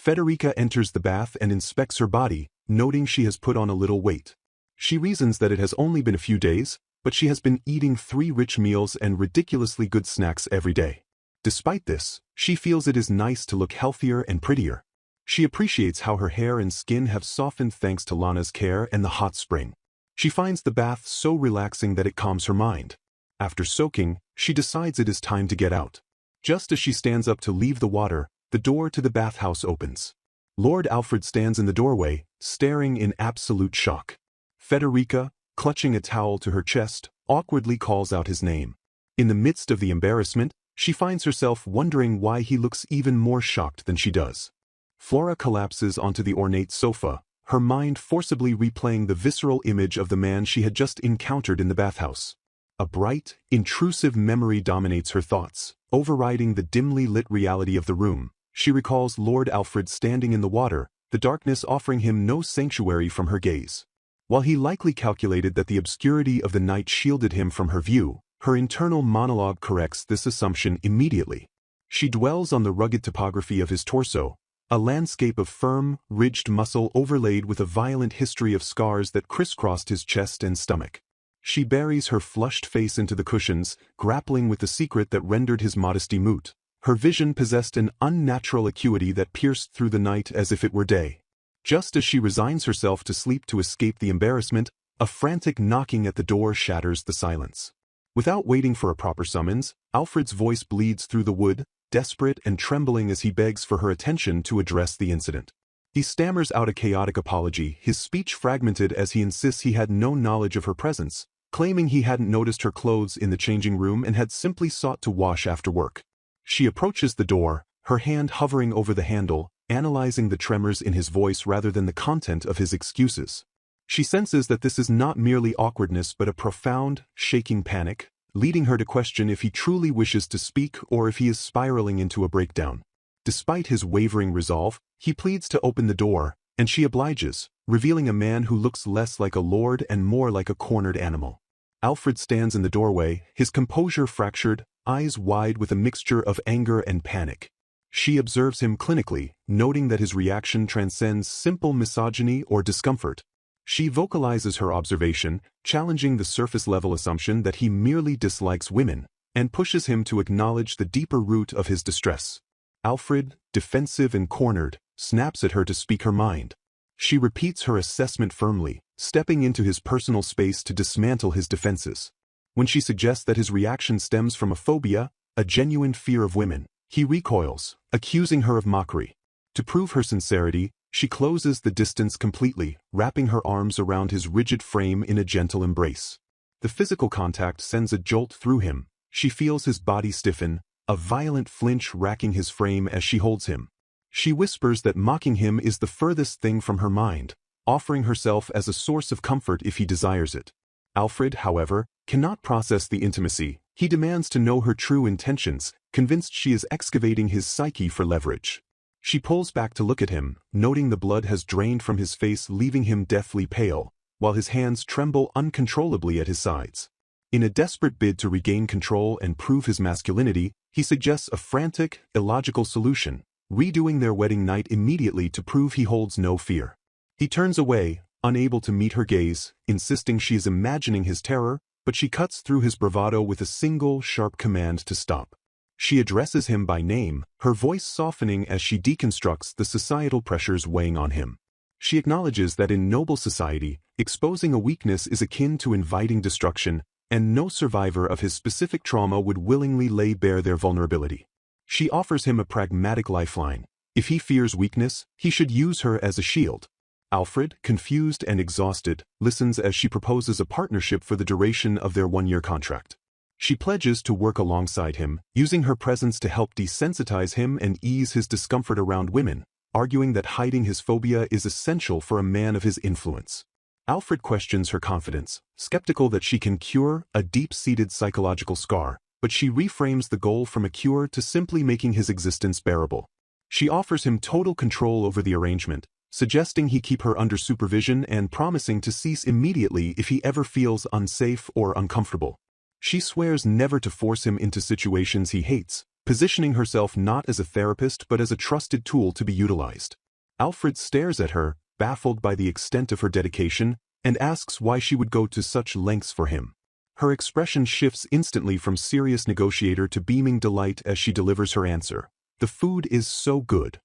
Federica enters the bath and inspects her body, noting she has put on a little weight. She reasons that it has only been a few days, but she has been eating 3 rich meals and ridiculously good snacks every day. Despite this, she feels it is nice to look healthier and prettier. She appreciates how her hair and skin have softened thanks to Lana's care and the hot spring. She finds the bath so relaxing that it calms her mind. After soaking, she decides it is time to get out. Just as she stands up to leave the water, the door to the bathhouse opens. Lord Alfred stands in the doorway, staring in absolute shock. Federica, clutching a towel to her chest, awkwardly calls out his name. In the midst of the embarrassment, she finds herself wondering why he looks even more shocked than she does. Flora collapses onto the ornate sofa, her mind forcibly replaying the visceral image of the man she had just encountered in the bathhouse. A bright, intrusive memory dominates her thoughts, overriding the dimly lit reality of the room. She recalls Lord Alfred standing in the water, the darkness offering him no sanctuary from her gaze. While he likely calculated that the obscurity of the night shielded him from her view, her internal monologue corrects this assumption immediately. She dwells on the rugged topography of his torso, a landscape of firm, ridged muscle overlaid with a violent history of scars that crisscrossed his chest and stomach. She buries her flushed face into the cushions, grappling with the secret that rendered his modesty moot. Her vision possessed an unnatural acuity that pierced through the night as if it were day. Just as she resigns herself to sleep to escape the embarrassment, a frantic knocking at the door shatters the silence. Without waiting for a proper summons, Alfred's voice bleeds through the wood, desperate and trembling as he begs for her attention to address the incident. He stammers out a chaotic apology, his speech fragmented as he insists he had no knowledge of her presence, claiming he hadn't noticed her clothes in the changing room and had simply sought to wash after work. She approaches the door, her hand hovering over the handle, analyzing the tremors in his voice rather than the content of his excuses. She senses that this is not merely awkwardness but a profound, shaking panic, leading her to question if he truly wishes to speak or if he is spiraling into a breakdown. Despite his wavering resolve, he pleads to open the door, and she obliges, revealing a man who looks less like a lord and more like a cornered animal. Alfred stands in the doorway, his composure fractured, eyes wide with a mixture of anger and panic. She observes him clinically, noting that his reaction transcends simple misogyny or discomfort. She vocalizes her observation, challenging the surface-level assumption that he merely dislikes women, and pushes him to acknowledge the deeper root of his distress. Alfred, defensive and cornered, snaps at her to speak her mind. She repeats her assessment firmly, stepping into his personal space to dismantle his defenses. When she suggests that his reaction stems from a phobia, a genuine fear of women, he recoils, accusing her of mockery. To prove her sincerity, she closes the distance completely, wrapping her arms around his rigid frame in a gentle embrace. The physical contact sends a jolt through him. She feels his body stiffen, a violent flinch racking his frame as she holds him. She whispers that mocking him is the furthest thing from her mind, offering herself as a source of comfort if he desires it. Alfred, however, cannot process the intimacy. He demands to know her true intentions, convinced she is excavating his psyche for leverage. She pulls back to look at him, noting the blood has drained from his face, leaving him deathly pale, while his hands tremble uncontrollably at his sides. In a desperate bid to regain control and prove his masculinity, he suggests a frantic, illogical solution, redoing their wedding night immediately to prove he holds no fear. He turns away, unable to meet her gaze, insisting she is imagining his terror, but she cuts through his bravado with a single, sharp command to stop. She addresses him by name, her voice softening as she deconstructs the societal pressures weighing on him. She acknowledges that in noble society, exposing a weakness is akin to inviting destruction, and no survivor of his specific trauma would willingly lay bare their vulnerability. She offers him a pragmatic lifeline. If he fears weakness, he should use her as a shield. Alfred, confused and exhausted, listens as she proposes a partnership for the duration of their one-year contract. She pledges to work alongside him, using her presence to help desensitize him and ease his discomfort around women, arguing that hiding his phobia is essential for a man of his influence. Alfred questions her confidence, skeptical that she can cure a deep-seated psychological scar, but she reframes the goal from a cure to simply making his existence bearable. She offers him total control over the arrangement, suggesting he keep her under supervision and promising to cease immediately if he ever feels unsafe or uncomfortable. She swears never to force him into situations he hates, positioning herself not as a therapist but as a trusted tool to be utilized. Alfred stares at her, baffled by the extent of her dedication, and asks why she would go to such lengths for him. Her expression shifts instantly from serious negotiator to beaming delight as she delivers her answer. "The food is so good."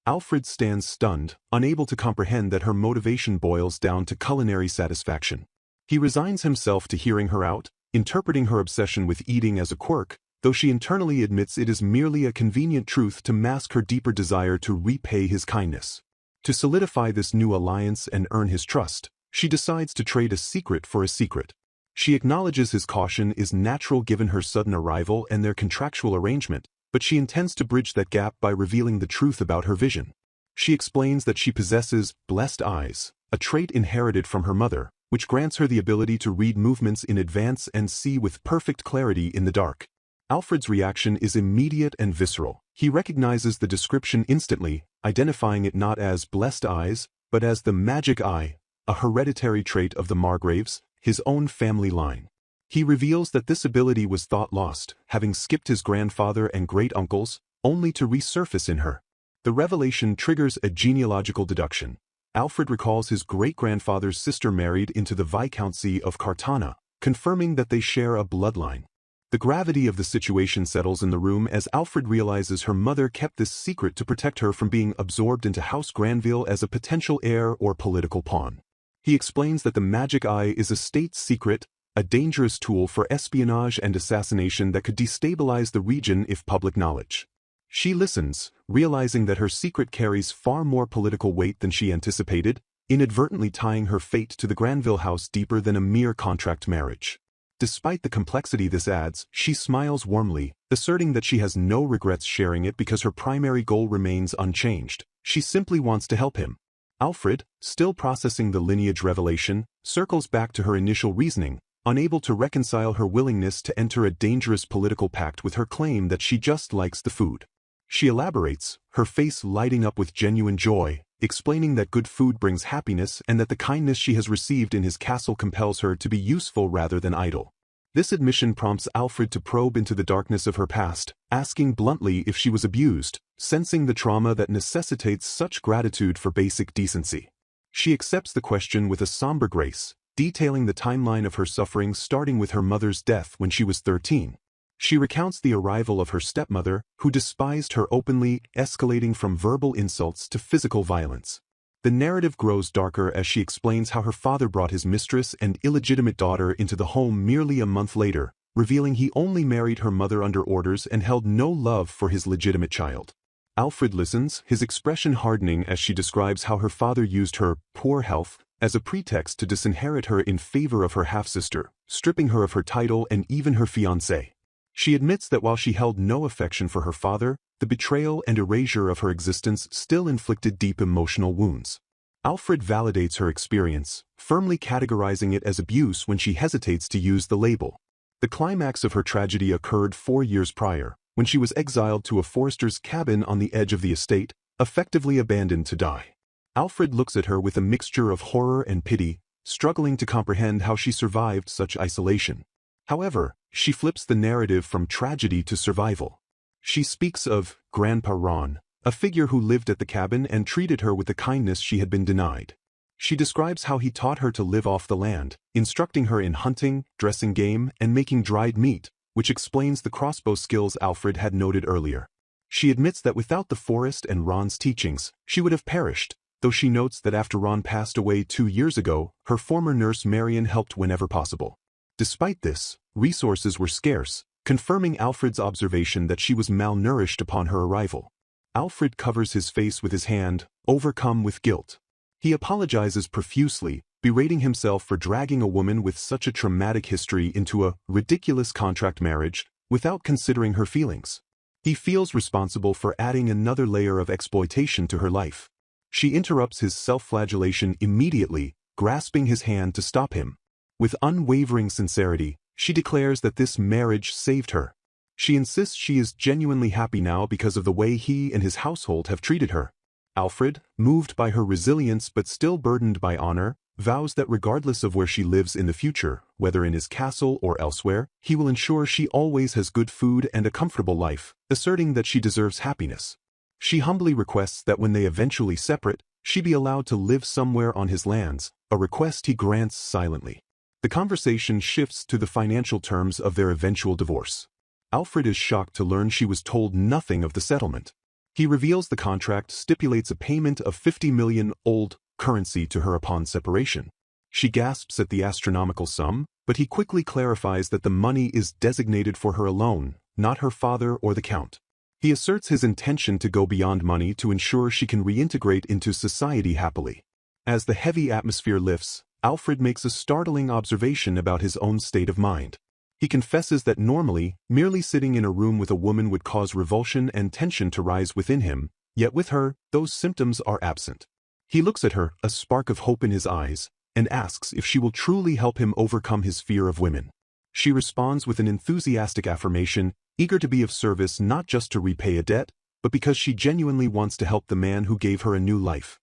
Alfred stands stunned, unable to comprehend that her motivation boils down to culinary satisfaction. He resigns himself to hearing her out, interpreting her obsession with eating as a quirk, though she internally admits it is merely a convenient truth to mask her deeper desire to repay his kindness. To solidify this new alliance and earn his trust, she decides to trade a secret for a secret. She acknowledges his caution is natural given her sudden arrival and their contractual arrangement, but she intends to bridge that gap by revealing the truth about her vision. She explains that she possesses blessed eyes, a trait inherited from her mother, which grants her the ability to read movements in advance and see with perfect clarity in the dark. Alfred's reaction is immediate and visceral. He recognizes the description instantly, identifying it not as blessed eyes, but as the magic eye, a hereditary trait of the Margraves, his own family line. He reveals that this ability was thought lost, having skipped his grandfather and great-uncles, only to resurface in her. The revelation triggers a genealogical deduction. Alfred recalls his great-grandfather's sister married into the Viscountcy of Cartana, confirming that they share a bloodline. The gravity of the situation settles in the room as Alfred realizes her mother kept this secret to protect her from being absorbed into House Granville as a potential heir or political pawn. He explains that the magic eye is a state secret, a dangerous tool for espionage and assassination that could destabilize the region if public knowledge. She listens, realizing that her secret carries far more political weight than she anticipated, inadvertently tying her fate to the Granville house deeper than a mere contract marriage. Despite the complexity this adds, she smiles warmly, asserting that she has no regrets sharing it because her primary goal remains unchanged. She simply wants to help him. Alfred, still processing the lineage revelation, circles back to her initial reasoning, unable to reconcile her willingness to enter a dangerous political pact with her claim that she just likes the food. She elaborates, her face lighting up with genuine joy, explaining that good food brings happiness and that the kindness she has received in his castle compels her to be useful rather than idle. This admission prompts Alfred to probe into the darkness of her past, asking bluntly if she was abused, sensing the trauma that necessitates such gratitude for basic decency. She accepts the question with a somber grace, detailing the timeline of her suffering starting with her mother's death when she was 13. She recounts the arrival of her stepmother, who despised her openly, escalating from verbal insults to physical violence. The narrative grows darker as she explains how her father brought his mistress and illegitimate daughter into the home merely a month later, revealing he only married her mother under orders and held no love for his legitimate child. Alfred listens, his expression hardening as she describes how her father used her poor health as a pretext to disinherit her in favor of her half-sister, stripping her of her title and even her fiancé. She admits that while she held no affection for her father, the betrayal and erasure of her existence still inflicted deep emotional wounds. Alfred validates her experience, firmly categorizing it as abuse when she hesitates to use the label. The climax of her tragedy occurred 4 years prior, when she was exiled to a forester's cabin on the edge of the estate, effectively abandoned to die. Alfred looks at her with a mixture of horror and pity, struggling to comprehend how she survived such isolation. However, she flips the narrative from tragedy to survival. She speaks of Grandpa Ron, a figure who lived at the cabin and treated her with the kindness she had been denied. She describes how he taught her to live off the land, instructing her in hunting, dressing game, and making dried meat, which explains the crossbow skills Alfred had noted earlier. She admits that without the forest and Ron's teachings, she would have perished, though she notes that after Ron passed away 2 years ago, her former nurse Marion helped whenever possible. Despite this, resources were scarce, confirming Alfred's observation that she was malnourished upon her arrival. Alfred covers his face with his hand, overcome with guilt. He apologizes profusely, berating himself for dragging a woman with such a traumatic history into a ridiculous contract marriage, without considering her feelings. He feels responsible for adding another layer of exploitation to her life. She interrupts his self-flagellation immediately, grasping his hand to stop him. With unwavering sincerity, she declares that this marriage saved her. She insists she is genuinely happy now because of the way he and his household have treated her. Alfred, moved by her resilience but still burdened by honor, vows that regardless of where she lives in the future, whether in his castle or elsewhere, he will ensure she always has good food and a comfortable life, asserting that she deserves happiness. She humbly requests that when they eventually separate, she be allowed to live somewhere on his lands, a request he grants silently. The conversation shifts to the financial terms of their eventual divorce. Alfred is shocked to learn she was told nothing of the settlement. He reveals the contract stipulates a payment of 50 million old currency to her upon separation. She gasps at the astronomical sum, but he quickly clarifies that the money is designated for her alone, not her father or the Count. He asserts his intention to go beyond money to ensure she can reintegrate into society happily. As the heavy atmosphere lifts, Alfred makes a startling observation about his own state of mind. He confesses that normally, merely sitting in a room with a woman would cause revulsion and tension to rise within him, yet with her, those symptoms are absent. He looks at her, a spark of hope in his eyes, and asks if she will truly help him overcome his fear of women. She responds with an enthusiastic affirmation, eager to be of service not just to repay a debt, but because she genuinely wants to help the man who gave her a new life.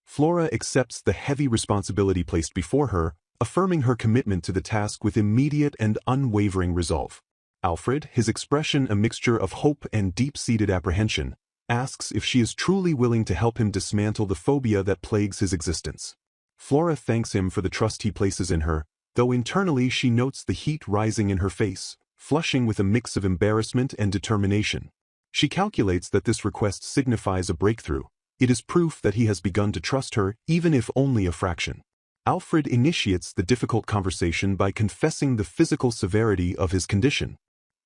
Flora accepts the heavy responsibility placed before her, affirming her commitment to the task with immediate and unwavering resolve. Alfred, his expression a mixture of hope and deep-seated apprehension, asks if she is truly willing to help him dismantle the phobia that plagues his existence. Flora thanks him for the trust he places in her, though internally she notes the heat rising in her face, flushing with a mix of embarrassment and determination. She calculates that this request signifies a breakthrough. It is proof that he has begun to trust her, even if only a fraction. Alfred initiates the difficult conversation by confessing the physical severity of his condition.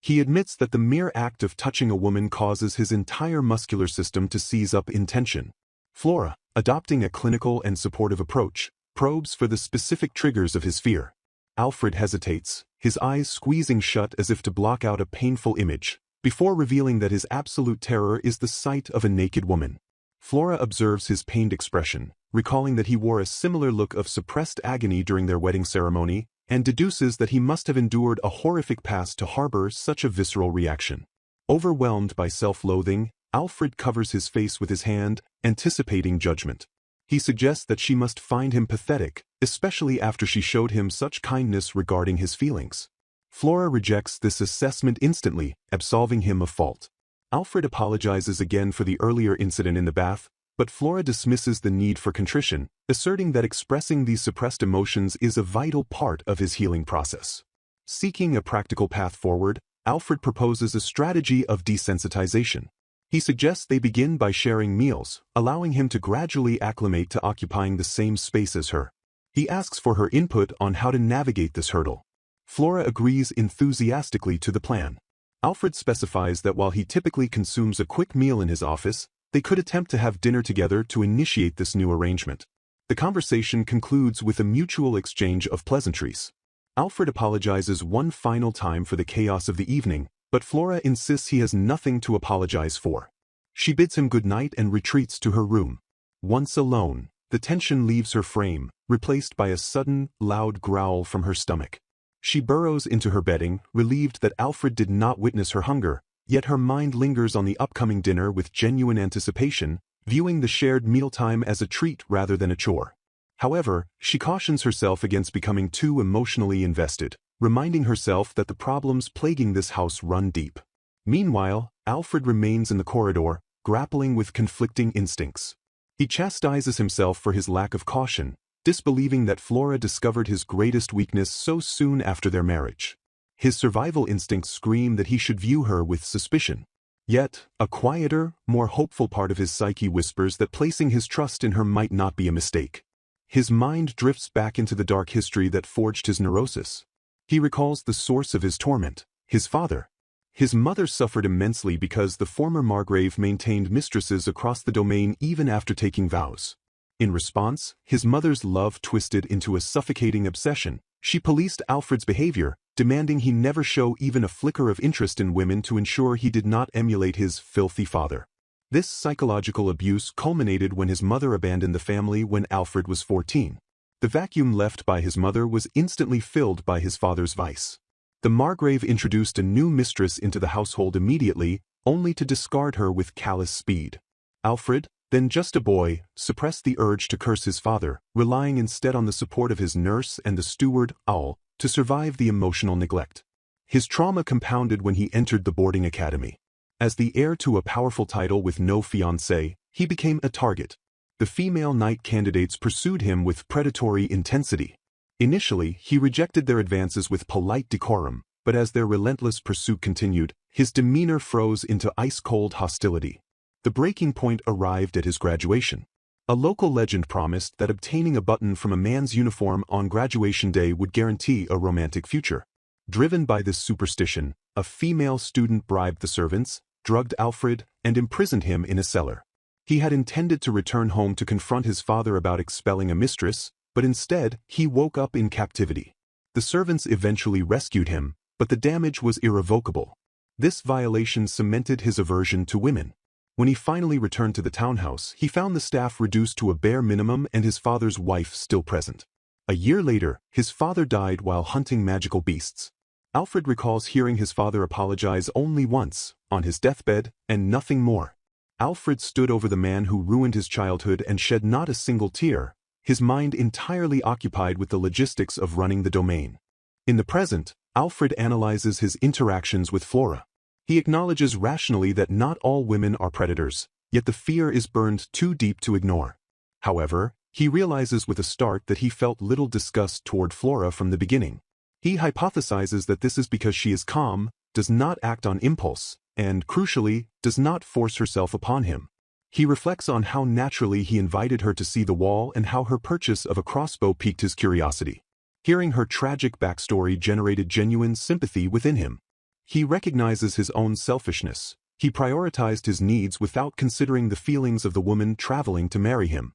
He admits that the mere act of touching a woman causes his entire muscular system to seize up in tension. Flora, adopting a clinical and supportive approach, probes for the specific triggers of his fear. Alfred hesitates, his eyes squeezing shut as if to block out a painful image, before revealing that his absolute terror is the sight of a naked woman. Flora observes his pained expression, recalling that he wore a similar look of suppressed agony during their wedding ceremony, and deduces that he must have endured a horrific past to harbor such a visceral reaction. Overwhelmed by self-loathing, Alfred covers his face with his hand, anticipating judgment. He suggests that she must find him pathetic, especially after she showed him such kindness regarding his feelings. Flora rejects this assessment instantly, absolving him of fault. Alfred apologizes again for the earlier incident in the bath, but Flora dismisses the need for contrition, asserting that expressing these suppressed emotions is a vital part of his healing process. Seeking a practical path forward, Alfred proposes a strategy of desensitization. He suggests they begin by sharing meals, allowing him to gradually acclimate to occupying the same space as her. He asks for her input on how to navigate this hurdle. Flora agrees enthusiastically to the plan. Alfred specifies that while he typically consumes a quick meal in his office, they could attempt to have dinner together to initiate this new arrangement. The conversation concludes with a mutual exchange of pleasantries. Alfred apologizes one final time for the chaos of the evening, but Flora insists he has nothing to apologize for. She bids him good night and retreats to her room. Once alone, the tension leaves her frame, replaced by a sudden, loud growl from her stomach. She burrows into her bedding, relieved that Alfred did not witness her hunger, yet her mind lingers on the upcoming dinner with genuine anticipation, viewing the shared mealtime as a treat rather than a chore. However, she cautions herself against becoming too emotionally invested, reminding herself that the problems plaguing this house run deep. Meanwhile, Alfred remains in the corridor, grappling with conflicting instincts. He chastises himself for his lack of caution, disbelieving that Flora discovered his greatest weakness so soon after their marriage. His survival instincts scream that he should view her with suspicion. Yet, a quieter, more hopeful part of his psyche whispers that placing his trust in her might not be a mistake. His mind drifts back into the dark history that forged his neurosis. He recalls the source of his torment, his father. His mother suffered immensely because the former Margrave maintained mistresses across the domain even after taking vows. In response, his mother's love twisted into a suffocating obsession. She policed Alfred's behavior, demanding he never show even a flicker of interest in women to ensure he did not emulate his filthy father. This psychological abuse culminated when his mother abandoned the family when Alfred was 14. The vacuum left by his mother was instantly filled by his father's vice. The Margrave introduced a new mistress into the household immediately, only to discard her with callous speed. Alfred, then just a boy, suppressed the urge to curse his father, relying instead on the support of his nurse and the steward, Owl, to survive the emotional neglect. His trauma compounded when he entered the boarding academy. As the heir to a powerful title with no fiancée, he became a target. The female knight candidates pursued him with predatory intensity. Initially, he rejected their advances with polite decorum, but as their relentless pursuit continued, his demeanor froze into ice-cold hostility. The breaking point arrived at his graduation. A local legend promised that obtaining a button from a man's uniform on graduation day would guarantee a romantic future. Driven by this superstition, a female student bribed the servants, drugged Alfred, and imprisoned him in a cellar. He had intended to return home to confront his father about expelling a mistress, but instead, he woke up in captivity. The servants eventually rescued him, but the damage was irrevocable. This violation cemented his aversion to women. When he finally returned to the townhouse, he found the staff reduced to a bare minimum and his father's wife still present. A year later, his father died while hunting magical beasts. Alfred recalls hearing his father apologize only once, on his deathbed, and nothing more. Alfred stood over the man who ruined his childhood and shed not a single tear, his mind entirely occupied with the logistics of running the domain. In the present, Alfred analyzes his interactions with Flora. He acknowledges rationally that not all women are predators, yet the fear is burned too deep to ignore. However, he realizes with a start that he felt little disgust toward Flora from the beginning. He hypothesizes that this is because she is calm, does not act on impulse, and, crucially, does not force herself upon him. He reflects on how naturally he invited her to see the wall and how her purchase of a crossbow piqued his curiosity. Hearing her tragic backstory generated genuine sympathy within him. He recognizes his own selfishness. He prioritized his needs without considering the feelings of the woman traveling to marry him.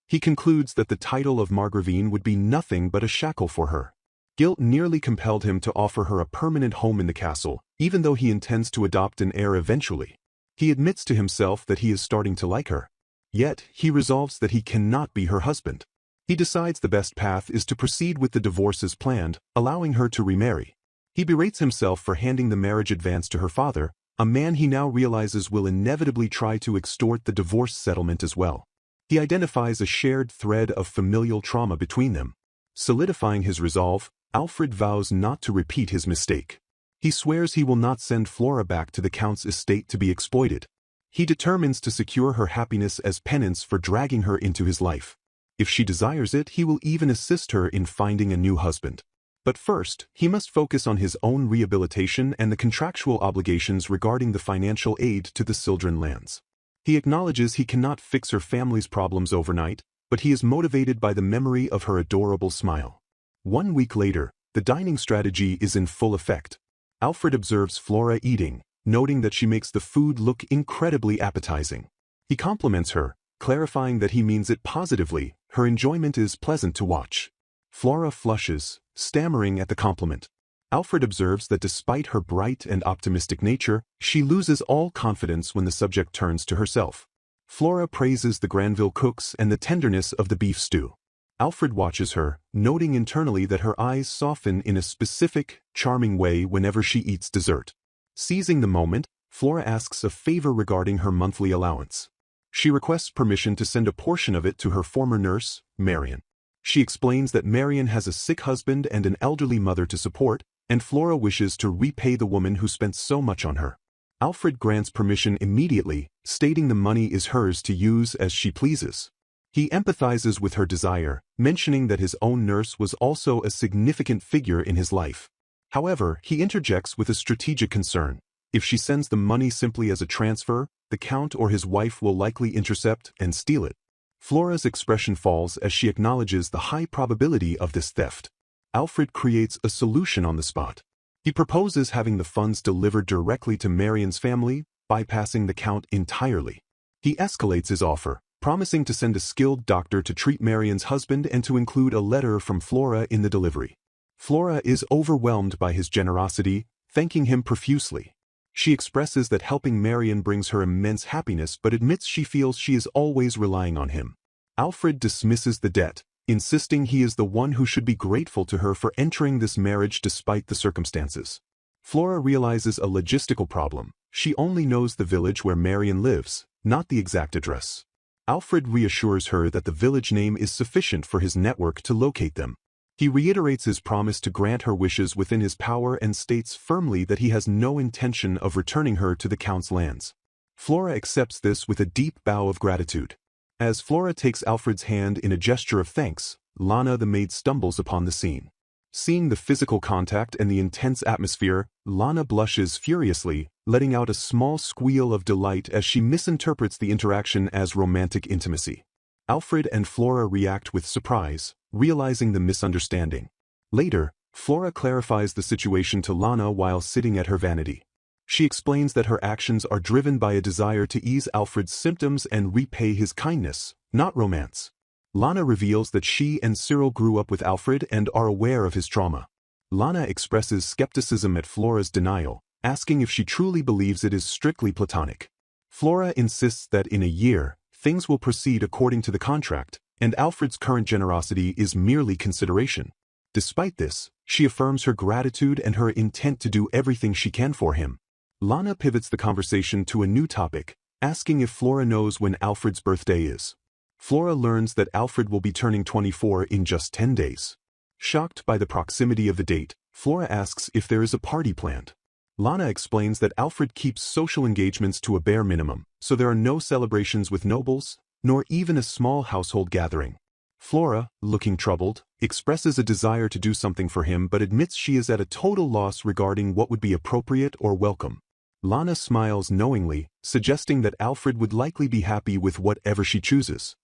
He concludes that the title of Margravine would be nothing but a shackle for her. Guilt nearly compelled him to offer her a permanent home in the castle, even though he intends to adopt an heir eventually. He admits to himself that he is starting to like her. Yet, he resolves that he cannot be her husband. He decides the best path is to proceed with the divorce as planned, allowing her to remarry. He berates himself for handing the marriage advance to her father, a man he now realizes will inevitably try to extort the divorce settlement as well. He identifies a shared thread of familial trauma between them. Solidifying his resolve, Alfred vows not to repeat his mistake. He swears he will not send Flora back to the Count's estate to be exploited. He determines to secure her happiness as penance for dragging her into his life. If she desires it, he will even assist her in finding a new husband. But first, he must focus on his own rehabilitation and the contractual obligations regarding the financial aid to the Sildren lands. He acknowledges he cannot fix her family's problems overnight, but he is motivated by the memory of her adorable smile. 1 week later, the dining strategy is in full effect. Alfred observes Flora eating, noting that she makes the food look incredibly appetizing. He compliments her, clarifying that he means it positively. Her enjoyment is pleasant to watch. Flora flushes, stammering at the compliment. Alfred observes that despite her bright and optimistic nature, she loses all confidence when the subject turns to herself. Flora praises the Granville cooks and the tenderness of the beef stew. Alfred watches her, noting internally that her eyes soften in a specific, charming way whenever she eats dessert. Seizing the moment, Flora asks a favor regarding her monthly allowance. She requests permission to send a portion of it to her former nurse, Marion. She explains that Marion has a sick husband and an elderly mother to support, and Flora wishes to repay the woman who spent so much on her. Alfred grants permission immediately, stating the money is hers to use as she pleases. He empathizes with her desire, mentioning that his own nurse was also a significant figure in his life. However, he interjects with a strategic concern. If she sends the money simply as a transfer, the Count or his wife will likely intercept and steal it. Flora's expression falls as she acknowledges the high probability of this theft. Alfred creates a solution on the spot. He proposes having the funds delivered directly to Marian's family, bypassing the Count entirely. He escalates his offer, promising to send a skilled doctor to treat Marian's husband and to include a letter from Flora in the delivery. Flora is overwhelmed by his generosity, thanking him profusely. She expresses that helping Marian brings her immense happiness but admits she feels she is always relying on him. Alfred dismisses the debt, insisting he is the one who should be grateful to her for entering this marriage despite the circumstances. Flora realizes a logistical problem. She only knows the village where Marian lives, not the exact address. Alfred reassures her that the village name is sufficient for his network to locate them. He reiterates his promise to grant her wishes within his power and states firmly that he has no intention of returning her to the Count's lands. Flora accepts this with a deep bow of gratitude. As Flora takes Alfred's hand in a gesture of thanks, Lana the maid stumbles upon the scene. Seeing the physical contact and the intense atmosphere, Lana blushes furiously, letting out a small squeal of delight as she misinterprets the interaction as romantic intimacy. Alfred and Flora react with surprise, realizing the misunderstanding. Later, Flora clarifies the situation to Lana while sitting at her vanity. She explains that her actions are driven by a desire to ease Alfred's symptoms and repay his kindness, not romance. Lana reveals that she and Cyril grew up with Alfred and are aware of his trauma. Lana expresses skepticism at Flora's denial, asking if she truly believes it is strictly platonic. Flora insists that in a year, things will proceed according to the contract, and Alfred's current generosity is merely consideration. Despite this, she affirms her gratitude and her intent to do everything she can for him. Lana pivots the conversation to a new topic, asking if Flora knows when Alfred's birthday is. Flora learns that Alfred will be turning 24 in just 10 days. Shocked by the proximity of the date, Flora asks if there is a party planned. Lana explains that Alfred keeps social engagements to a bare minimum, so there are no celebrations with nobles, nor even a small household gathering. Flora, looking troubled, expresses a desire to do something for him but admits she is at a total loss regarding what would be appropriate or welcome. Lana smiles knowingly, suggesting that Alfred would likely be happy with whatever she chooses.